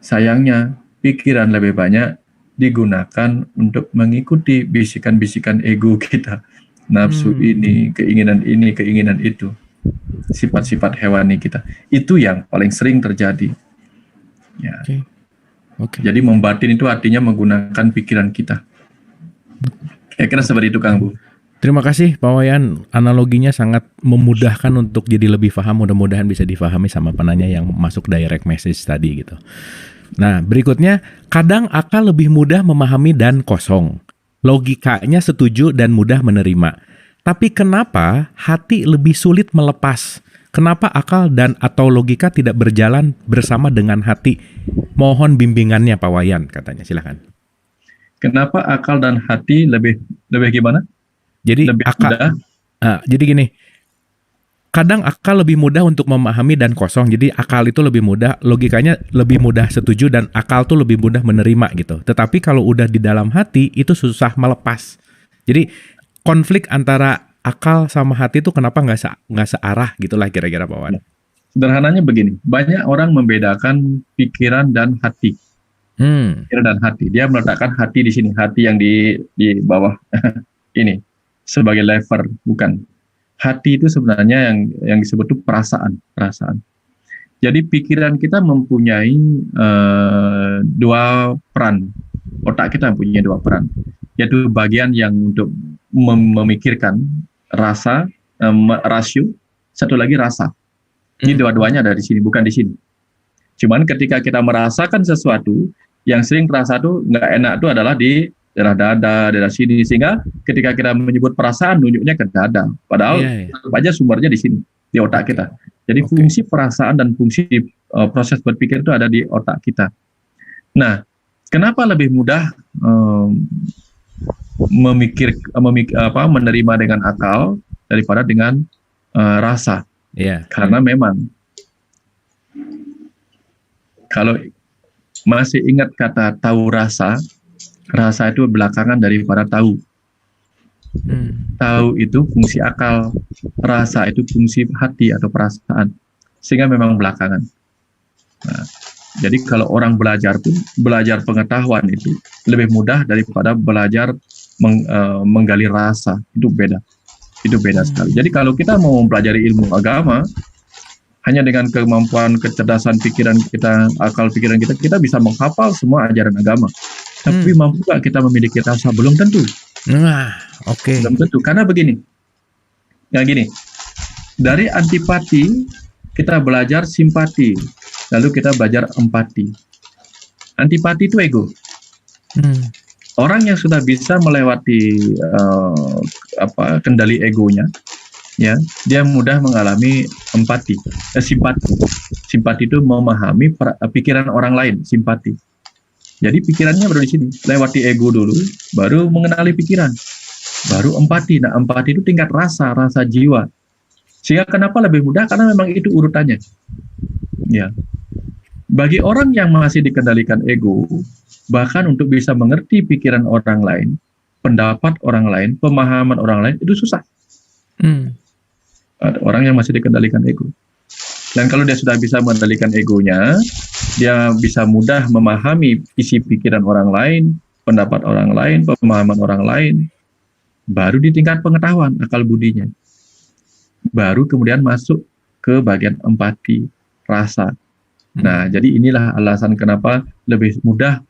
Sayangnya, pikiran lebih banyak digunakan untuk mengikuti bisikan-bisikan ego kita. Nafsu ini, keinginan itu. Sifat-sifat hewani kita. Itu yang paling sering terjadi. Ya. Okay. Jadi membatin itu artinya menggunakan pikiran kita. Kira-kira seperti itu, Kang Bu. Terima kasih Pak Wayan, analoginya sangat memudahkan untuk jadi lebih paham, mudah-mudahan bisa difahami sama penanya yang masuk direct message tadi gitu. Nah, berikutnya, kadang akal lebih mudah memahami dan kosong. Logikanya setuju dan mudah menerima. Tapi kenapa hati lebih sulit melepas? Kenapa akal dan atau logika tidak berjalan bersama dengan hati? Mohon bimbingannya Pak Wayan, katanya. Silakan. Kenapa akal dan hati lebih gimana? Jadi jadi gini, kadang akal lebih mudah untuk memahami dan kosong. Jadi akal itu lebih mudah, logikanya lebih mudah setuju dan akal tuh lebih mudah menerima gitu. Tetapi kalau udah di dalam hati itu susah melepas. Jadi konflik antara akal sama hati itu kenapa nggak searah gitulah kira-kira Pak Wan. Sederhananya begini, banyak orang membedakan pikiran dan hati. Pikiran dan hati. Dia meletakkan hati di sini, hati yang di bawah ini sebagai lever, bukan. hati itu sebenarnya yang disebut itu perasaan. Jadi pikiran kita mempunyai dua peran. Otak kita mempunyai dua peran, yaitu bagian yang untuk memikirkan rasio, satu lagi rasa. Ini dua-duanya ada di sini, bukan di sini. Cuman ketika kita merasakan sesuatu, yang sering terasa tuh nggak enak itu adalah di daerah dada, daerah sini, sehingga ketika kita menyebut perasaan, nunjuknya ke dada. Padahal aja sumbernya di sini, di otak kita. Jadi fungsi perasaan dan fungsi proses berpikir itu ada di otak kita. Nah, kenapa lebih mudah menerima dengan akal daripada dengan rasa? Karena memang kalau masih ingat kata tahu rasa itu belakangan daripada tahu. Tahu itu fungsi akal, rasa itu fungsi hati atau perasaan, sehingga memang belakangan. Nah, jadi kalau orang belajar pengetahuan itu lebih mudah daripada belajar menggali rasa. Itu beda sekali. Jadi kalau kita mau mempelajari ilmu agama hanya dengan kemampuan kecerdasan pikiran kita, akal pikiran kita bisa menghafal semua ajaran agama. Tapi mampu gak kita memiliki rasa? Belum tentu. Belum tentu. Karena begini. Dari antipati kita belajar simpati, lalu kita belajar empati. Antipati itu ego. Orang yang sudah bisa melewati kendali egonya, ya, dia mudah mengalami simpati. Simpati itu memahami pikiran orang lain, simpati. Jadi pikirannya baru di sini, lewati ego dulu, baru mengenali pikiran, baru empati. Nah, empati itu tingkat rasa jiwa. Sehingga kenapa lebih mudah? Karena memang itu urutannya. Ya. Bagi orang yang masih dikendalikan ego, bahkan untuk bisa mengerti pikiran orang lain, pendapat orang lain, pemahaman orang lain, itu susah. Ada orang yang masih dikendalikan ego. Dan kalau dia sudah bisa mengendalikan egonya, dia bisa mudah memahami isi pikiran orang lain, pendapat orang lain, pemahaman orang lain, baru di tingkat pengetahuan, akal budinya. Baru kemudian masuk ke bagian empati, rasa. Nah, jadi inilah alasan kenapa lebih mudah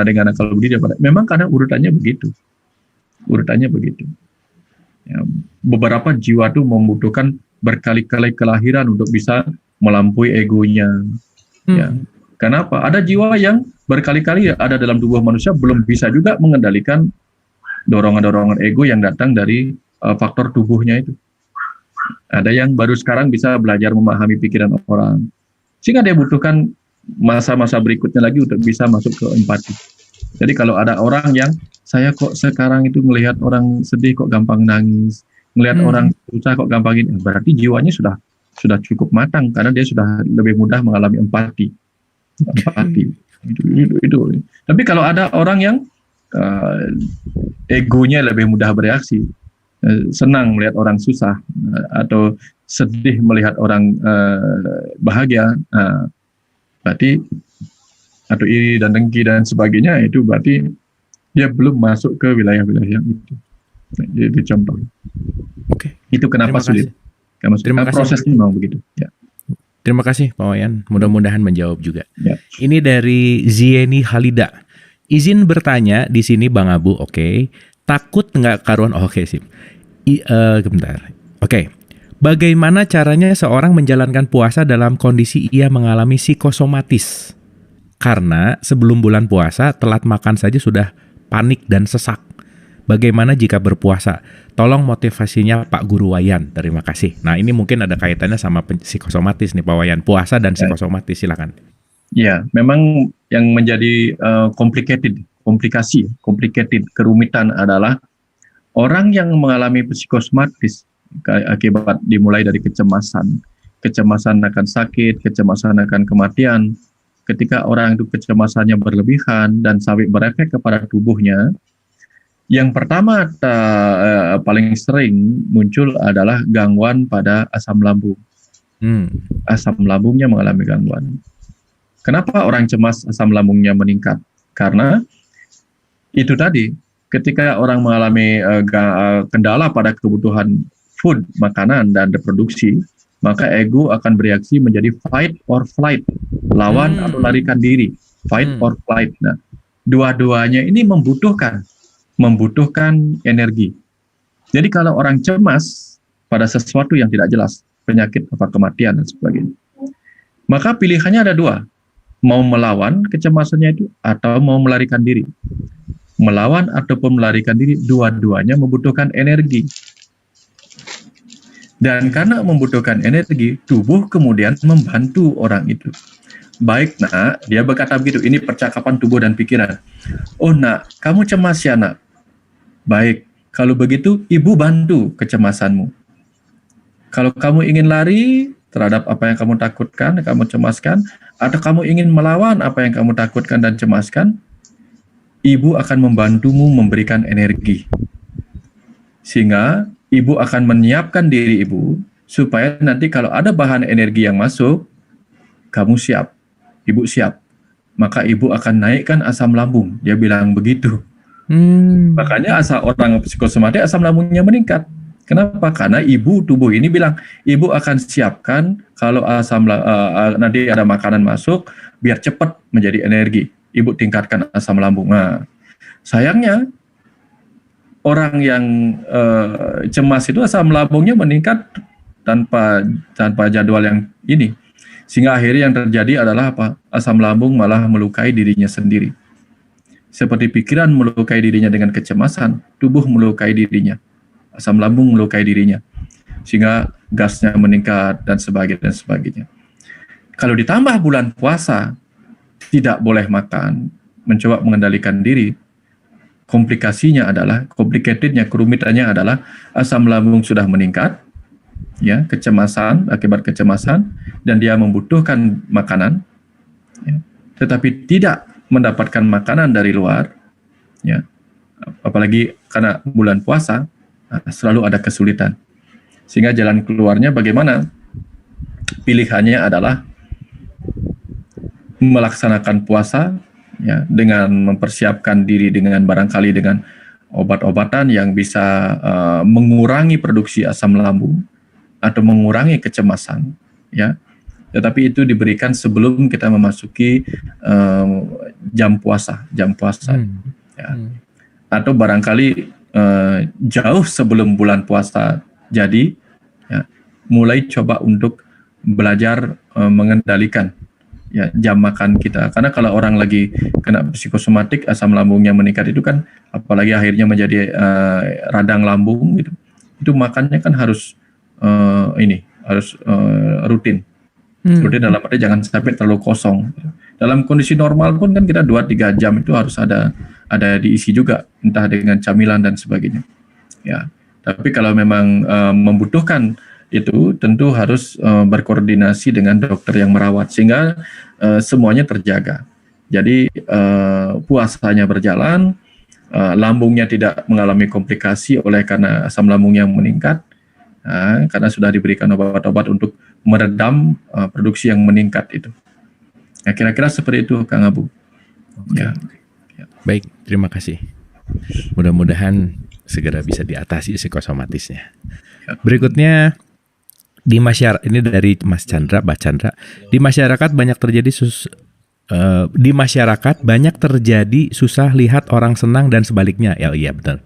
dengan akal budi daripada, memang karena urutannya begitu. Ya, beberapa jiwa itu membutuhkan berkali-kali kelahiran untuk bisa melampaui egonya. Ya. Kenapa? Ada jiwa yang berkali-kali ada dalam tubuh manusia belum bisa juga mengendalikan dorongan-dorongan ego yang datang dari faktor tubuhnya itu. Ada yang baru sekarang bisa belajar memahami pikiran orang, sehingga dia butuhkan masa-masa berikutnya lagi untuk bisa masuk ke empati. Jadi kalau ada orang yang, saya kok sekarang itu melihat orang sedih kok gampang nangis, melihat orang susah kok gampang ini, berarti jiwanya sudah cukup matang, karena dia sudah lebih mudah mengalami empati. Itu. Tapi kalau ada orang yang egonya lebih mudah bereaksi, senang melihat orang susah, atau sedih melihat orang bahagia, berarti, atau iri dan dengki dan sebagainya, itu berarti dia belum masuk ke wilayah-wilayah yang itu. Jadi contoh. Itu kenapa sulit. Terima kasih. Prosesnya memang begitu. Ya. Terima kasih Pak Wayan. Mudah-mudahan menjawab juga. Ya. Ini dari Zieni Halida. Izin bertanya di sini Bang Abu. Takut nggak karuan? Sip. Bentar. Bagaimana caranya seorang menjalankan puasa dalam kondisi ia mengalami psikosomatis? Karena sebelum bulan puasa, telat makan saja sudah panik dan sesak. Bagaimana jika berpuasa? Tolong motivasinya Pak Guru Wayan. Terima kasih. Nah, ini mungkin ada kaitannya sama psikosomatis nih Pak Wayan. Puasa dan psikosomatis, silakan. Ya, memang yang menjadi kerumitan adalah orang yang mengalami psikosomatis akibat dimulai dari kecemasan akan sakit, kecemasan akan kematian. Ketika orang itu kecemasannya berlebihan dan sampai berefek kepada tubuhnya, yang pertama paling sering muncul adalah gangguan pada asam lambung. Asam lambungnya mengalami gangguan. Kenapa orang cemas asam lambungnya meningkat? Karena itu tadi, ketika orang mengalami kendala pada kebutuhan food, makanan, dan reproduksi, maka ego akan bereaksi menjadi fight or flight, lawan atau larikan diri, fight or flight. Nah, dua-duanya ini membutuhkan energi. Jadi kalau orang cemas pada sesuatu yang tidak jelas, penyakit apa kematian dan sebagainya, maka pilihannya ada dua, mau melawan kecemasannya itu atau mau melarikan diri. Melawan ataupun melarikan diri, dua-duanya membutuhkan energi. Dan karena membutuhkan energi, tubuh kemudian membantu orang itu. Baik nak, dia berkata begitu, ini percakapan tubuh dan pikiran. Oh nak, kamu cemas ya nak? Baik, kalau begitu ibu bantu kecemasanmu. Kalau kamu ingin lari terhadap apa yang kamu takutkan, kamu cemaskan, atau kamu ingin melawan apa yang kamu takutkan dan cemaskan, ibu akan membantumu memberikan energi. Sehingga ibu akan menyiapkan diri ibu supaya nanti kalau ada bahan energi yang masuk, kamu siap, ibu siap. Maka ibu akan naikkan asam lambung. Dia bilang begitu. Makanya orang psikosomatik asam lambungnya meningkat. Kenapa? Karena tubuh ini bilang, ibu akan siapkan kalau nanti ada makanan masuk, biar cepat menjadi energi. Ibu tingkatkan asam lambung. Nah, sayangnya orang yang cemas itu asam lambungnya meningkat tanpa jadwal yang ini, sehingga akhirnya yang terjadi adalah apa? Asam lambung malah melukai dirinya sendiri. Seperti pikiran melukai dirinya dengan kecemasan, tubuh melukai dirinya, asam lambung melukai dirinya, sehingga gasnya meningkat dan sebagainya. Kalau ditambah bulan puasa, tidak boleh makan, mencoba mengendalikan diri, kerumitannya adalah asam lambung sudah meningkat, ya, akibat kecemasan, dan dia membutuhkan makanan, ya, tetapi tidak mendapatkan makanan dari luar, ya, apalagi karena bulan puasa, selalu ada kesulitan. Sehingga jalan keluarnya bagaimana? Pilihannya adalah melaksanakan puasa, ya, dengan mempersiapkan diri dengan barangkali dengan obat-obatan yang bisa mengurangi produksi asam lambung atau mengurangi kecemasan, ya. Tetapi itu diberikan sebelum kita memasuki jam puasa, ya. Atau barangkali jauh sebelum bulan puasa jadi, ya, mulai coba untuk belajar mengendalikan, ya, jam makan kita. Karena kalau orang lagi kena psikosomatik, asam lambungnya meningkat itu kan, apalagi akhirnya menjadi radang lambung gitu, itu makannya kan harus rutin. Rutin dalam arti jangan sampai terlalu kosong. Dalam kondisi normal pun kan kita 2-3 jam itu harus ada diisi juga, entah dengan camilan dan sebagainya. Ya, tapi kalau memang membutuhkan itu tentu harus berkoordinasi dengan dokter yang merawat sehingga semuanya terjaga. Jadi puasanya berjalan, lambungnya tidak mengalami komplikasi oleh karena asam lambung yang meningkat, karena sudah diberikan obat-obat untuk meredam produksi yang meningkat itu. Ya, kira-kira seperti itu, Kang Abu. Okay. Ya. Baik, terima kasih. Mudah-mudahan segera bisa diatasi psikosomatisnya. Ya. Berikutnya, di masyarakat, ini dari Mas Chandra, Mbak Chandra, di masyarakat banyak terjadi susah lihat orang senang dan sebaliknya. Ya, iya betul.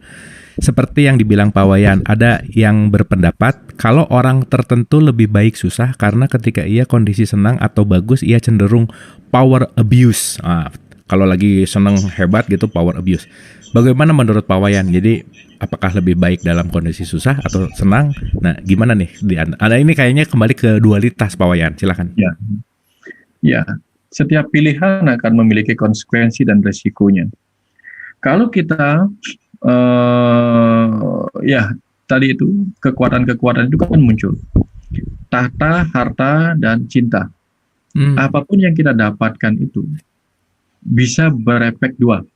Seperti yang dibilang Pak Wayan, ada yang berpendapat kalau orang tertentu lebih baik susah karena ketika ia kondisi senang atau bagus ia cenderung power abuse. Kalau lagi senang hebat gitu power abuse. Bagaimana menurut Pak Wayan? Jadi apakah lebih baik dalam kondisi susah atau senang? Nah, gimana nih? Ada ini kayaknya kembali ke dualitas Pak Wayan. Silakan. Ya, setiap pilihan akan memiliki konsekuensi dan resikonya. Kalau kita tadi itu kekuatan-kekuatan itu kan muncul, tahta, harta, dan cinta. Apapun yang kita dapatkan itu bisa berefek dua,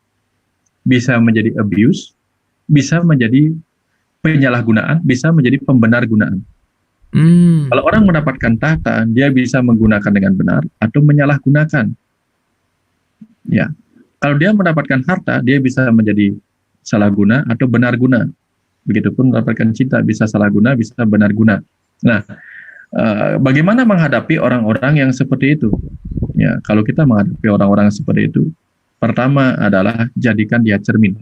bisa menjadi abuse, bisa menjadi penyalahgunaan, bisa menjadi pembenar-gunaan. Kalau orang mendapatkan tahta, dia bisa menggunakan dengan benar atau menyalahgunakan. Kalau dia mendapatkan harta, dia bisa menjadi salah guna atau benar guna. Begitupun mendapatkan cinta, bisa salah guna, bisa benar guna. Nah, bagaimana menghadapi orang-orang yang seperti itu? Ya, kalau kita menghadapi orang-orang seperti itu, pertama adalah jadikan dia cermin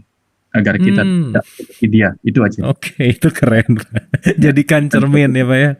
agar kita tidak seperti dia. Itu aja. Oke, itu keren. Jadikan cermin ya Pak ya.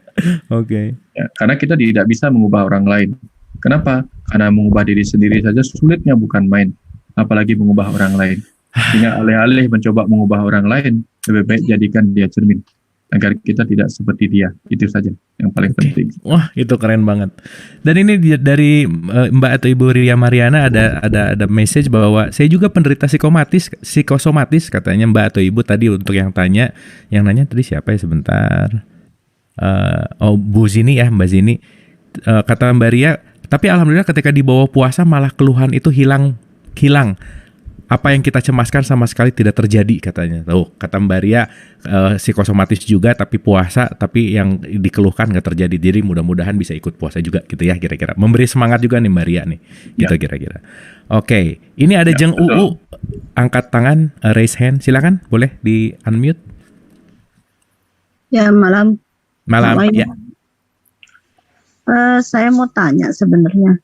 Oke. Ya, karena kita tidak bisa mengubah orang lain. Kenapa? Karena mengubah diri sendiri saja sulitnya bukan main, apalagi mengubah orang lain. Sehingga alih-alih mencoba mengubah orang lain, lebih baik jadikan dia cermin agar kita tidak seperti dia. Itu saja yang paling penting. Wah, itu keren banget. Dan ini dari Mbak atau Ibu Ria Mariana ada message bahwa saya juga penderita psikosomatis katanya Mbak atau Ibu tadi untuk yang nanya tadi siapa ya sebentar. Bu Zini ya, Mbak Zini. Kata Mbak Ria, tapi alhamdulillah ketika di bawah puasa malah keluhan itu hilang. Apa yang kita cemaskan sama sekali tidak terjadi katanya. Tuh, kata Mbak Ria psikosomatis juga tapi puasa, tapi yang dikeluhkan nggak terjadi. Jadi mudah-mudahan bisa ikut puasa juga gitu ya kira-kira. Memberi semangat juga nih Mbak Ria nih. Gitu kira-kira. Oke, ini ada Jeng UU angkat tangan, raise hand. Silakan, boleh di unmute. Ya, malam. Ya. Saya mau tanya sebenarnya,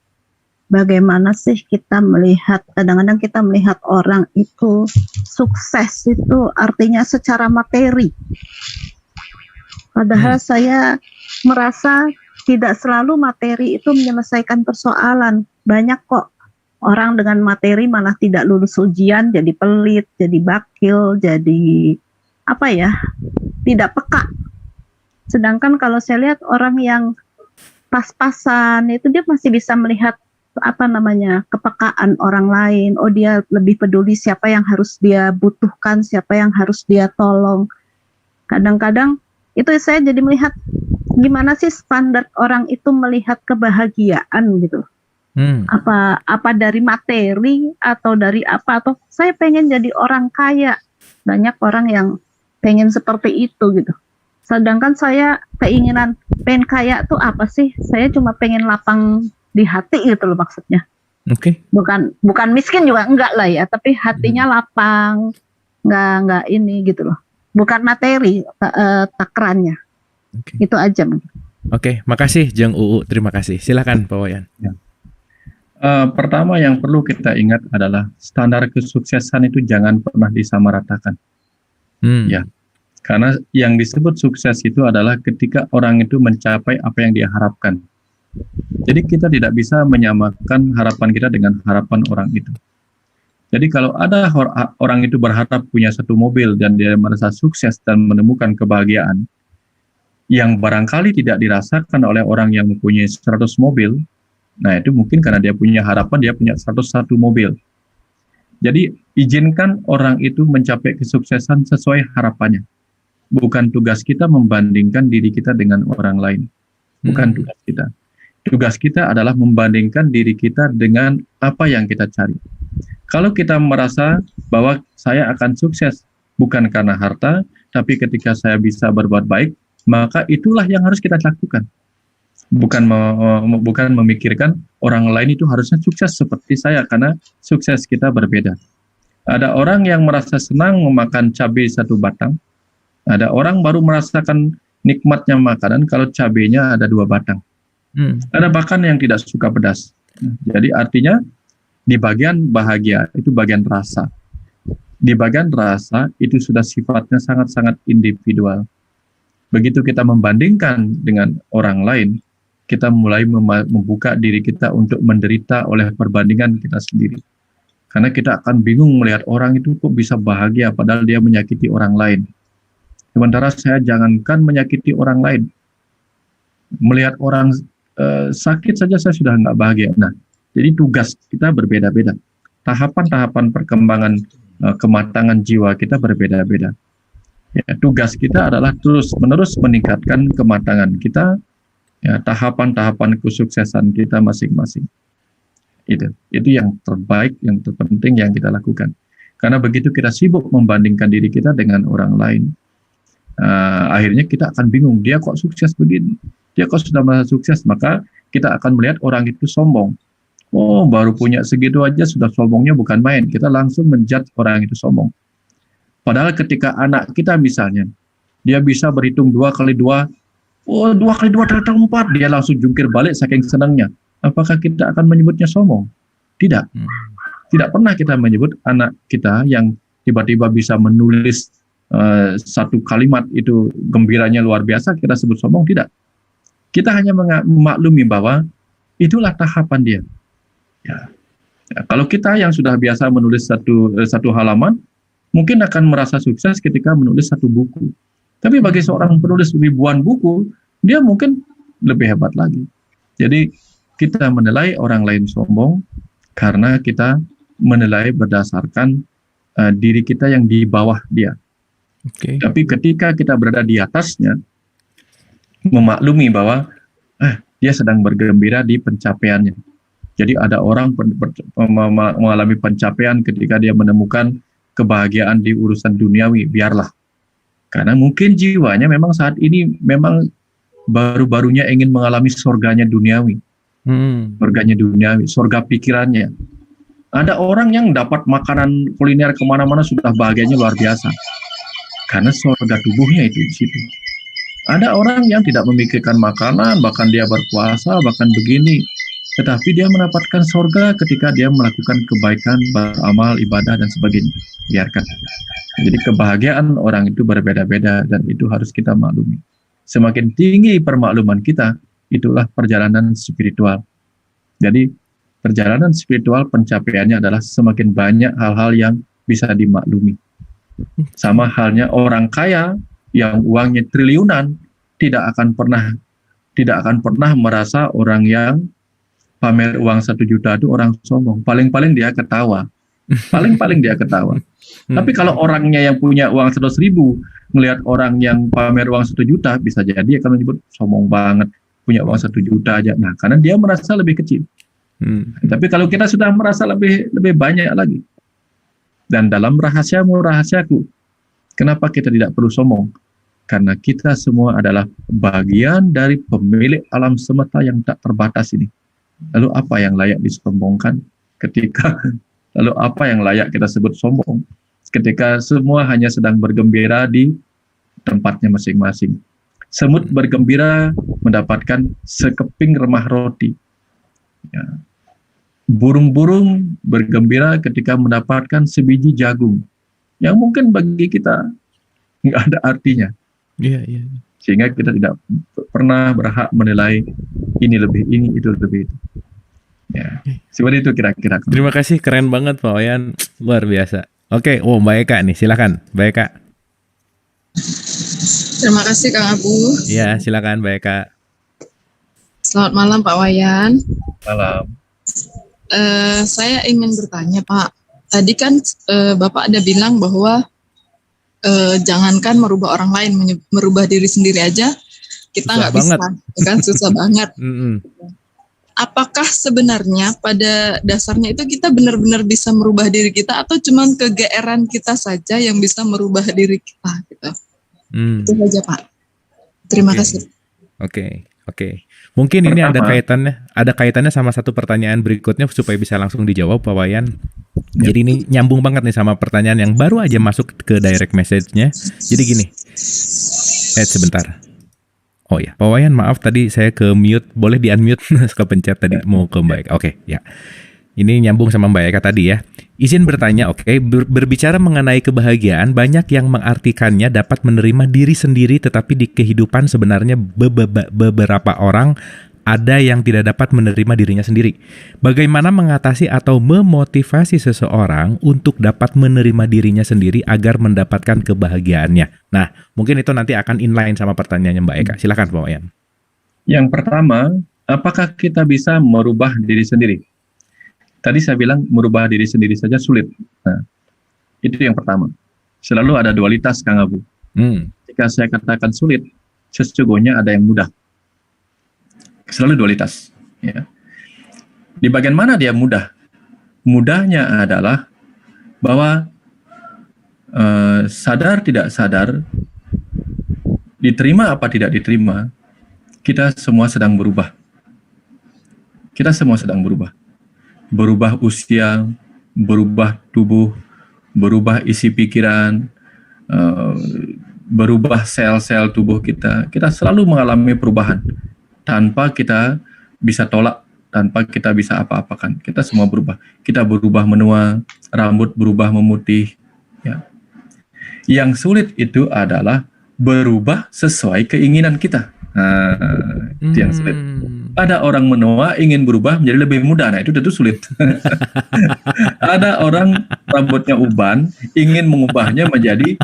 bagaimana sih kita melihat, kadang-kadang kita melihat orang itu sukses itu artinya secara materi. Padahal saya merasa tidak selalu materi itu menyelesaikan persoalan. Banyak kok orang dengan materi malah tidak lulus ujian, jadi pelit, jadi bakil, jadi tidak peka. Sedangkan kalau saya lihat orang yang pas-pasan itu dia masih bisa melihat kepekaan orang lain. Oh, dia lebih peduli siapa yang harus dia butuhkan, siapa yang harus dia tolong. Kadang-kadang itu saya jadi melihat gimana sih standar orang itu melihat kebahagiaan gitu. Apa dari materi atau dari apa, atau saya pengen jadi orang kaya. Banyak orang yang pengen seperti itu gitu. Sedangkan saya keinginan pengen kaya tuh apa sih? Saya cuma pengen lapang di hati gitu loh maksudnya. Oke. Bukan miskin juga enggak lah ya, tapi hatinya lapang, enggak ini gitu loh. Bukan materi takarannya. Itu aja. Oke, makasih Jeng UU, terima kasih. Silakan Pak Wayan. Ya. Pertama yang perlu kita ingat adalah standar kesuksesan itu jangan pernah disamaratakan. Ya. Karena yang disebut sukses itu adalah ketika orang itu mencapai apa yang dia harapkan. Jadi kita tidak bisa menyamakan harapan kita dengan harapan orang itu. Jadi kalau ada orang itu berharap punya satu mobil dan dia merasa sukses dan menemukan kebahagiaan yang barangkali tidak dirasakan oleh orang yang mempunyai 100 mobil, nah itu mungkin karena dia punya harapan dia punya 101 mobil. Jadi izinkan orang itu mencapai kesuksesan sesuai harapannya. Bukan tugas kita membandingkan diri kita dengan orang lain. Bukan tugas kita. Tugas kita adalah membandingkan diri kita dengan apa yang kita cari. Kalau kita merasa bahwa saya akan sukses bukan karena harta, tapi ketika saya bisa berbuat baik, maka itulah yang harus kita lakukan. Bukan memikirkan orang lain itu harusnya sukses seperti saya, karena sukses kita berbeda. Ada orang yang merasa senang memakan cabai 1 batang, ada orang baru merasakan nikmatnya makanan kalau cabenya ada 2 batang. Ada bahkan yang tidak suka pedas. Jadi artinya di bagian bahagia itu bagian rasa. Di bagian rasa itu sudah sifatnya sangat-sangat individual. Begitu kita membandingkan dengan orang lain, kita mulai membuka diri kita untuk menderita oleh perbandingan kita sendiri. Karena kita akan bingung melihat orang itu kok bisa bahagia padahal dia menyakiti orang lain. Sementara saya jangankan menyakiti orang lain, melihat orang sakit saja saya sudah nggak bahagia. Nah, jadi tugas kita berbeda-beda. Tahapan-tahapan perkembangan kematangan jiwa kita berbeda-beda. Ya, tugas kita adalah terus-menerus meningkatkan kematangan kita, ya, tahapan-tahapan kesuksesan kita masing-masing. Itu yang terbaik, yang terpenting yang kita lakukan. Karena begitu kita sibuk membandingkan diri kita dengan orang lain, akhirnya kita akan bingung, dia kok sukses begini, dia kok sudah merasa sukses, maka kita akan melihat orang itu sombong. Oh, baru punya segitu aja sudah sombongnya bukan main. Kita langsung menjudge orang itu sombong. Padahal ketika anak kita misalnya, dia bisa berhitung 2 kali 2, 2 kali 2 ternyata 4, dia langsung jungkir balik saking senangnya. Apakah kita akan menyebutnya sombong? Tidak. Tidak pernah kita menyebut anak kita yang tiba-tiba bisa menulis satu kalimat itu gembiranya luar biasa, kita sebut sombong, tidak. Kita hanya memaklumi bahwa itulah tahapan dia. Ya. Kalau kita yang sudah biasa menulis satu halaman, mungkin akan merasa sukses ketika menulis satu buku. Tapi bagi seorang penulis ribuan buku, dia mungkin lebih hebat lagi. Jadi kita menilai orang lain sombong karena kita menilai berdasarkan diri kita yang di bawah dia. Oke. Tapi ketika kita berada di atasnya, memaklumi bahwa dia sedang bergembira di pencapaiannya. Jadi ada orang mengalami pencapaian ketika dia menemukan kebahagiaan di urusan duniawi, biarlah. Karena mungkin jiwanya memang saat ini memang baru-barunya ingin mengalami surganya duniawi. Surganya duniawi, surga pikirannya. Ada orang yang dapat makanan kuliner kemana-mana sudah bahagianya luar biasa. Karena surga tubuhnya itu di situ. Ada orang yang tidak memikirkan makanan, bahkan dia berpuasa, bahkan begini. Tetapi dia mendapatkan surga ketika dia melakukan kebaikan, beramal, ibadah, dan sebagainya. Biarkan. Jadi kebahagiaan orang itu berbeda-beda dan itu harus kita maklumi. Semakin tinggi permakluman kita, itulah perjalanan spiritual. Jadi perjalanan spiritual pencapaiannya adalah semakin banyak hal-hal yang bisa dimaklumi. Sama halnya orang kaya yang uangnya triliunan tidak akan pernah merasa orang yang pamer uang 1 juta itu orang sombong. Paling-paling dia ketawa. Paling-paling dia ketawa. Tapi kalau orangnya yang punya uang 100.000 melihat orang yang pamer uang 1 juta, bisa jadi akan menyebut sombong banget, punya uang 1 juta aja. Nah, karena dia merasa lebih kecil. Tapi kalau kita sudah merasa lebih banyak lagi, dan dalam rahasiamu-rahasiaku, kenapa kita tidak perlu sombong? Karena kita semua adalah bagian dari pemilik alam semesta yang tak terbatas ini. Lalu apa yang layak disombongkan lalu apa yang layak kita sebut sombong ketika semua hanya sedang bergembira di tempatnya masing-masing. Semut bergembira mendapatkan sekeping remah roti. Ya. Burung-burung bergembira ketika mendapatkan sebiji jagung yang mungkin bagi kita nggak ada artinya. Iya. Sehingga kita tidak pernah berhak menilai ini lebih, ini itu lebih itu. Ya, seperti itu kira-kira. Terima kasih, keren banget Pak Wayan, luar biasa. Oke, Mbak Eka nih, silakan Mbak Eka. Terima kasih Kang Abu. Iya, silakan Mbak Eka. Selamat malam Pak Wayan. Malam. Saya ingin bertanya Pak. Tadi kan Bapak ada bilang bahwa jangankan merubah orang lain, merubah diri sendiri aja kita nggak bisa, kan susah banget. Apakah sebenarnya pada dasarnya itu kita benar-benar bisa merubah diri kita atau cuma kegeeran kita saja yang bisa merubah diri kita gitu? Itu saja Pak. Terima kasih. Oke. Mungkin ini ada kaitannya sama satu pertanyaan berikutnya supaya bisa langsung dijawab Pak Wayan. Jadi ini nyambung banget nih sama pertanyaan yang baru aja masuk ke direct message-nya. Jadi gini. Sebentar. Oh ya, Pak Wayan maaf tadi saya ke mute. Boleh di-unmute? Kepencet tadi mau ke Mbak Eka. Oke, ya. Ini nyambung sama Mbak Eka tadi ya. Izin bertanya, berbicara mengenai kebahagiaan, banyak yang mengartikannya dapat menerima diri sendiri, tetapi di kehidupan sebenarnya beberapa orang ada yang tidak dapat menerima dirinya sendiri. Bagaimana mengatasi atau memotivasi seseorang untuk dapat menerima dirinya sendiri agar mendapatkan kebahagiaannya? Nah, mungkin itu nanti akan inline sama pertanyaannya Mbak Eka. Silakan Pak Wayan. Yang pertama, apakah kita bisa merubah diri sendiri? Tadi saya bilang merubah diri sendiri saja sulit. Nah, itu yang pertama. Selalu ada dualitas, Kang Abu. Jika saya katakan sulit, sesungguhnya ada yang mudah. Selalu dualitas. Ya. Di bagian mana dia mudah? Mudahnya adalah bahwa sadar tidak sadar, diterima apa tidak diterima, kita semua sedang berubah. Kita semua sedang berubah. Berubah usia, berubah tubuh, berubah isi pikiran, eh, berubah sel-sel tubuh kita, kita selalu mengalami perubahan tanpa kita bisa tolak, tanpa kita bisa apa-apakan. Kita semua berubah. Kita berubah menua, rambut berubah memutih. Ya. Yang sulit itu adalah berubah sesuai keinginan kita. Nah, itu yang sulit. Ada orang menua ingin berubah menjadi lebih muda, nah itu tentu sulit. Ada orang rambutnya uban ingin mengubahnya menjadi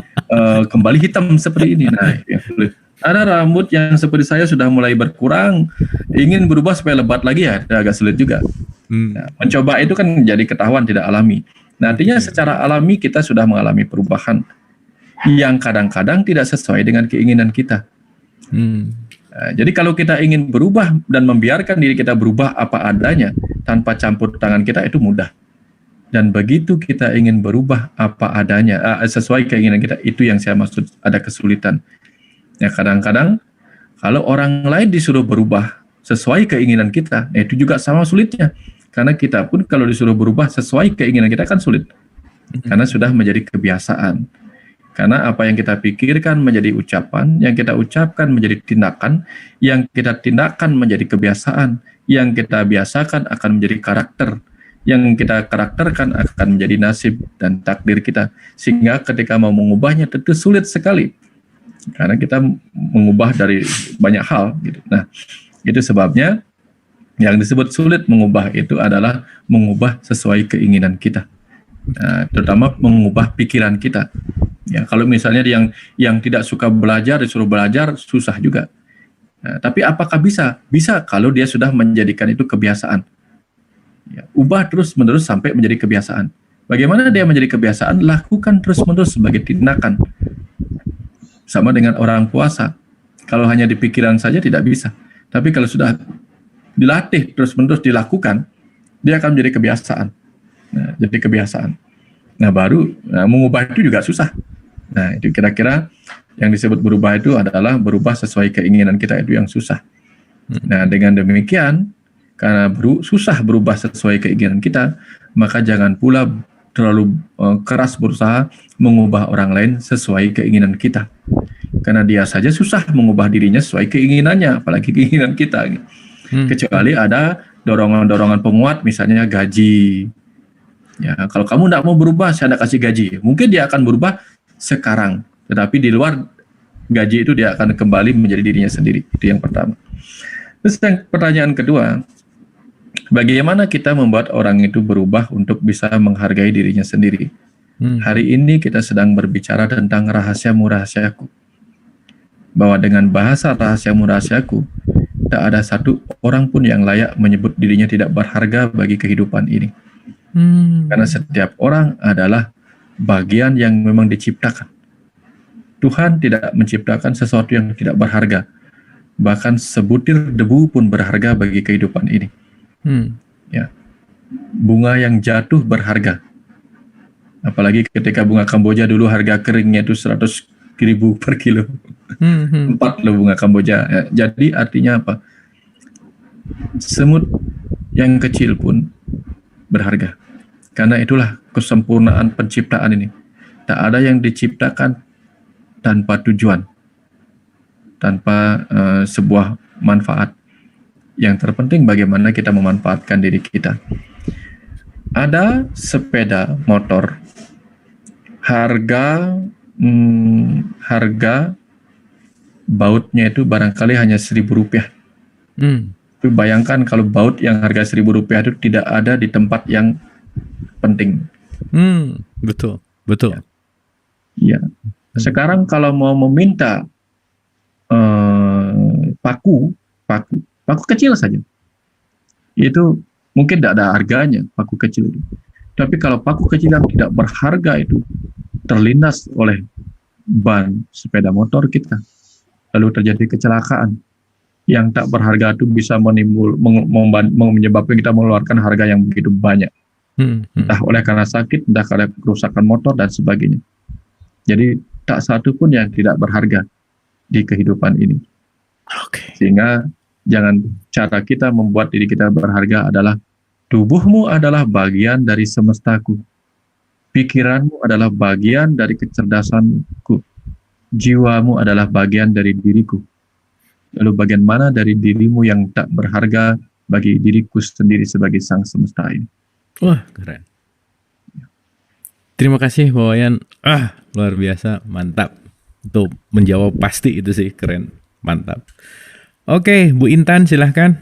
kembali hitam seperti ini, nah itu yang sulit. Ada rambut yang seperti saya sudah mulai berkurang, ingin berubah supaya lebat lagi, ya agak sulit juga. Nah, mencoba itu kan jadi ketahuan tidak alami. Nah, artinya secara alami kita sudah mengalami perubahan yang kadang-kadang tidak sesuai dengan keinginan kita. Nah, jadi kalau kita ingin berubah dan membiarkan diri kita berubah apa adanya tanpa campur tangan kita, itu mudah. Dan begitu kita ingin berubah apa adanya sesuai keinginan kita, itu yang saya maksud ada kesulitan. Ya, kadang-kadang kalau orang lain disuruh berubah sesuai keinginan kita, itu juga sama sulitnya. Karena kita pun kalau disuruh berubah sesuai keinginan kita kan sulit. Karena sudah menjadi kebiasaan. Karena apa yang kita pikirkan menjadi ucapan, yang kita ucapkan menjadi tindakan, yang kita tindakan menjadi kebiasaan, yang kita biasakan akan menjadi karakter, yang kita karakterkan akan menjadi nasib dan takdir kita. Sehingga ketika mau mengubahnya tentu sulit sekali. Karena kita mengubah dari banyak hal. Gitu. Nah, itu sebabnya yang disebut sulit mengubah itu adalah mengubah sesuai keinginan kita. Nah, terutama mengubah pikiran kita. Ya, kalau misalnya yang tidak suka belajar disuruh belajar susah juga. Nah, tapi apakah bisa? Bisa kalau dia sudah menjadikan itu kebiasaan. Ya, ubah terus-menerus sampai menjadi kebiasaan. Bagaimana dia menjadi kebiasaan? Lakukan terus-menerus sebagai tindakan. Sama dengan orang puasa. Kalau hanya di pikiran saja tidak bisa. Tapi kalau sudah dilatih terus-menerus dilakukan, dia akan menjadi kebiasaan. Nah, jadi kebiasaan. Nah, baru mengubah itu juga susah. Nah, itu kira-kira yang disebut berubah itu adalah berubah sesuai keinginan kita, itu yang susah. Nah, dengan demikian, karena susah berubah sesuai keinginan kita, maka jangan pula terlalu keras berusaha mengubah orang lain sesuai keinginan kita. Karena dia saja susah mengubah dirinya sesuai keinginannya, apalagi keinginan kita. Kecuali ada dorongan-dorongan penguat, misalnya gaji. Ya, kalau kamu tidak mau berubah, saya tidak kasih gaji. Mungkin dia akan berubah sekarang, tetapi di luar gaji itu dia akan kembali menjadi dirinya sendiri. Itu yang pertama. Terus yang pertanyaan kedua, bagaimana kita membuat orang itu berubah untuk bisa menghargai dirinya sendiri? Hari ini kita sedang berbicara tentang rahasiamu rahasiaku. Bahwa dengan bahasa rahasiamu rahasiaku, tak ada satu orang pun yang layak menyebut dirinya tidak berharga bagi kehidupan ini. Karena setiap orang adalah bagian yang memang diciptakan. Tuhan tidak menciptakan sesuatu yang tidak berharga. Bahkan sebutir debu pun berharga bagi kehidupan ini. Ya. Bunga yang jatuh berharga. Apalagi ketika bunga Kamboja dulu harga keringnya itu 100.000 per kilo. 4 loh bunga Kamboja. Ya, jadi artinya apa? Semut yang kecil pun berharga. Karena itulah kesempurnaan penciptaan ini. Tak ada yang diciptakan tanpa tujuan, tanpa sebuah manfaat. Yang terpenting bagaimana kita memanfaatkan diri kita. Ada sepeda motor, harga bautnya itu barangkali hanya Rp1.000. Tapi bayangkan kalau baut yang harga Rp1.000 itu tidak ada di tempat yang penting. Betul. Ya. Sekarang kalau mau meminta paku kecil saja, itu mungkin tidak ada harganya paku kecil itu. Tapi kalau paku kecil yang tidak berharga itu terlindas oleh ban sepeda motor kita, lalu terjadi kecelakaan, yang tak berharga itu bisa menyebabkan kita mengeluarkan harga yang begitu banyak. Entah oleh karena sakit, entah karena kerusakan motor dan sebagainya. Jadi tak satu pun yang tidak berharga di kehidupan ini. Sehingga jangan cara kita membuat diri kita berharga adalah tubuhmu adalah bagian dari semestaku. Pikiranmu adalah bagian dari kecerdasanku. Jiwamu adalah bagian dari diriku. Lalu bagian mana dari dirimu yang tak berharga bagi diriku sendiri sebagai sang semesta ini? Wah, keren. Terima kasih Pak Wayan. Luar biasa, mantap. Untuk menjawab pasti itu sih, keren. Mantap. Oke, Bu Intan silahkan.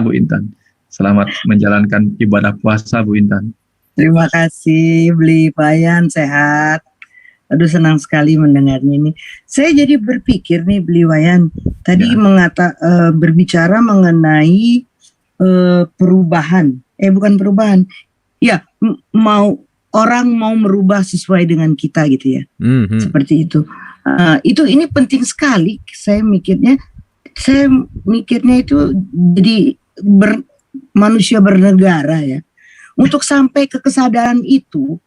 Bu Intan, selamat menjalankan ibadah puasa Bu Intan. Terima kasih, Bli Wayan, sehat. Aduh, senang sekali mendengarnya ini. Saya jadi berpikir nih, Bli Wayan, tadi berbicara mengenai perubahan. Bukan perubahan. Ya, orang mau merubah sesuai dengan kita gitu ya. Seperti itu. Ini penting sekali. Saya mikirnya itu jadi manusia bernegara ya. Untuk sampai ke kesadaran itu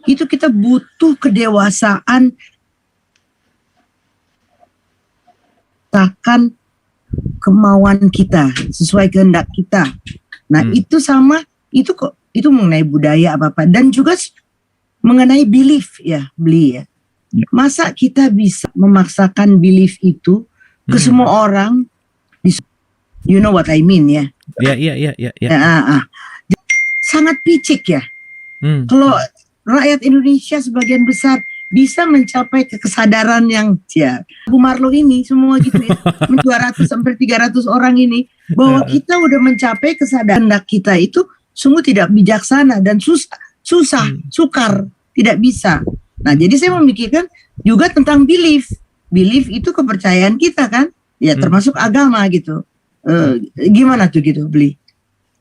kita butuh kedewasaan, takkan kemauan kita sesuai kehendak kita. Nah, itu mengenai budaya apa dan juga mengenai belief ya, Bli ya. Masa kita bisa memaksakan belief itu ke semua orang? You know what I mean ya? Iya. Sangat picik ya. Kalau rakyat Indonesia sebagian besar bisa mencapai kesadaran yang Bu Marlo ini semua gitu ya, 200 sampai 300 orang ini, bahwa kita udah mencapai kesadaran kita itu sungguh tidak bijaksana dan sukar, tidak bisa. Nah, jadi saya memikirkan juga tentang belief itu kepercayaan kita kan, ya termasuk agama gitu. Gimana tuh gitu, Bli?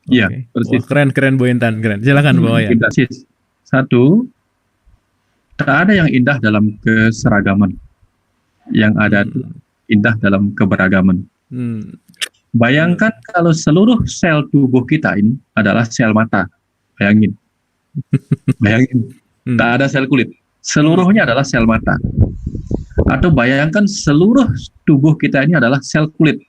Iya, persis. Keren Bu Intan, keren. Silakan Bu Wayan. Satu, tak ada yang indah dalam keseragaman. Yang ada indah dalam keberagaman. Bayangkan kalau seluruh sel tubuh kita ini adalah sel mata. Bayangin. Tak ada sel kulit. Seluruhnya adalah sel mata. Atau bayangkan seluruh tubuh kita ini adalah sel kulit.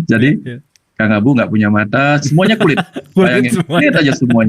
Jadi Kang Abu nggak punya mata, semuanya kulit. Bayangin, lihat aja semuanya.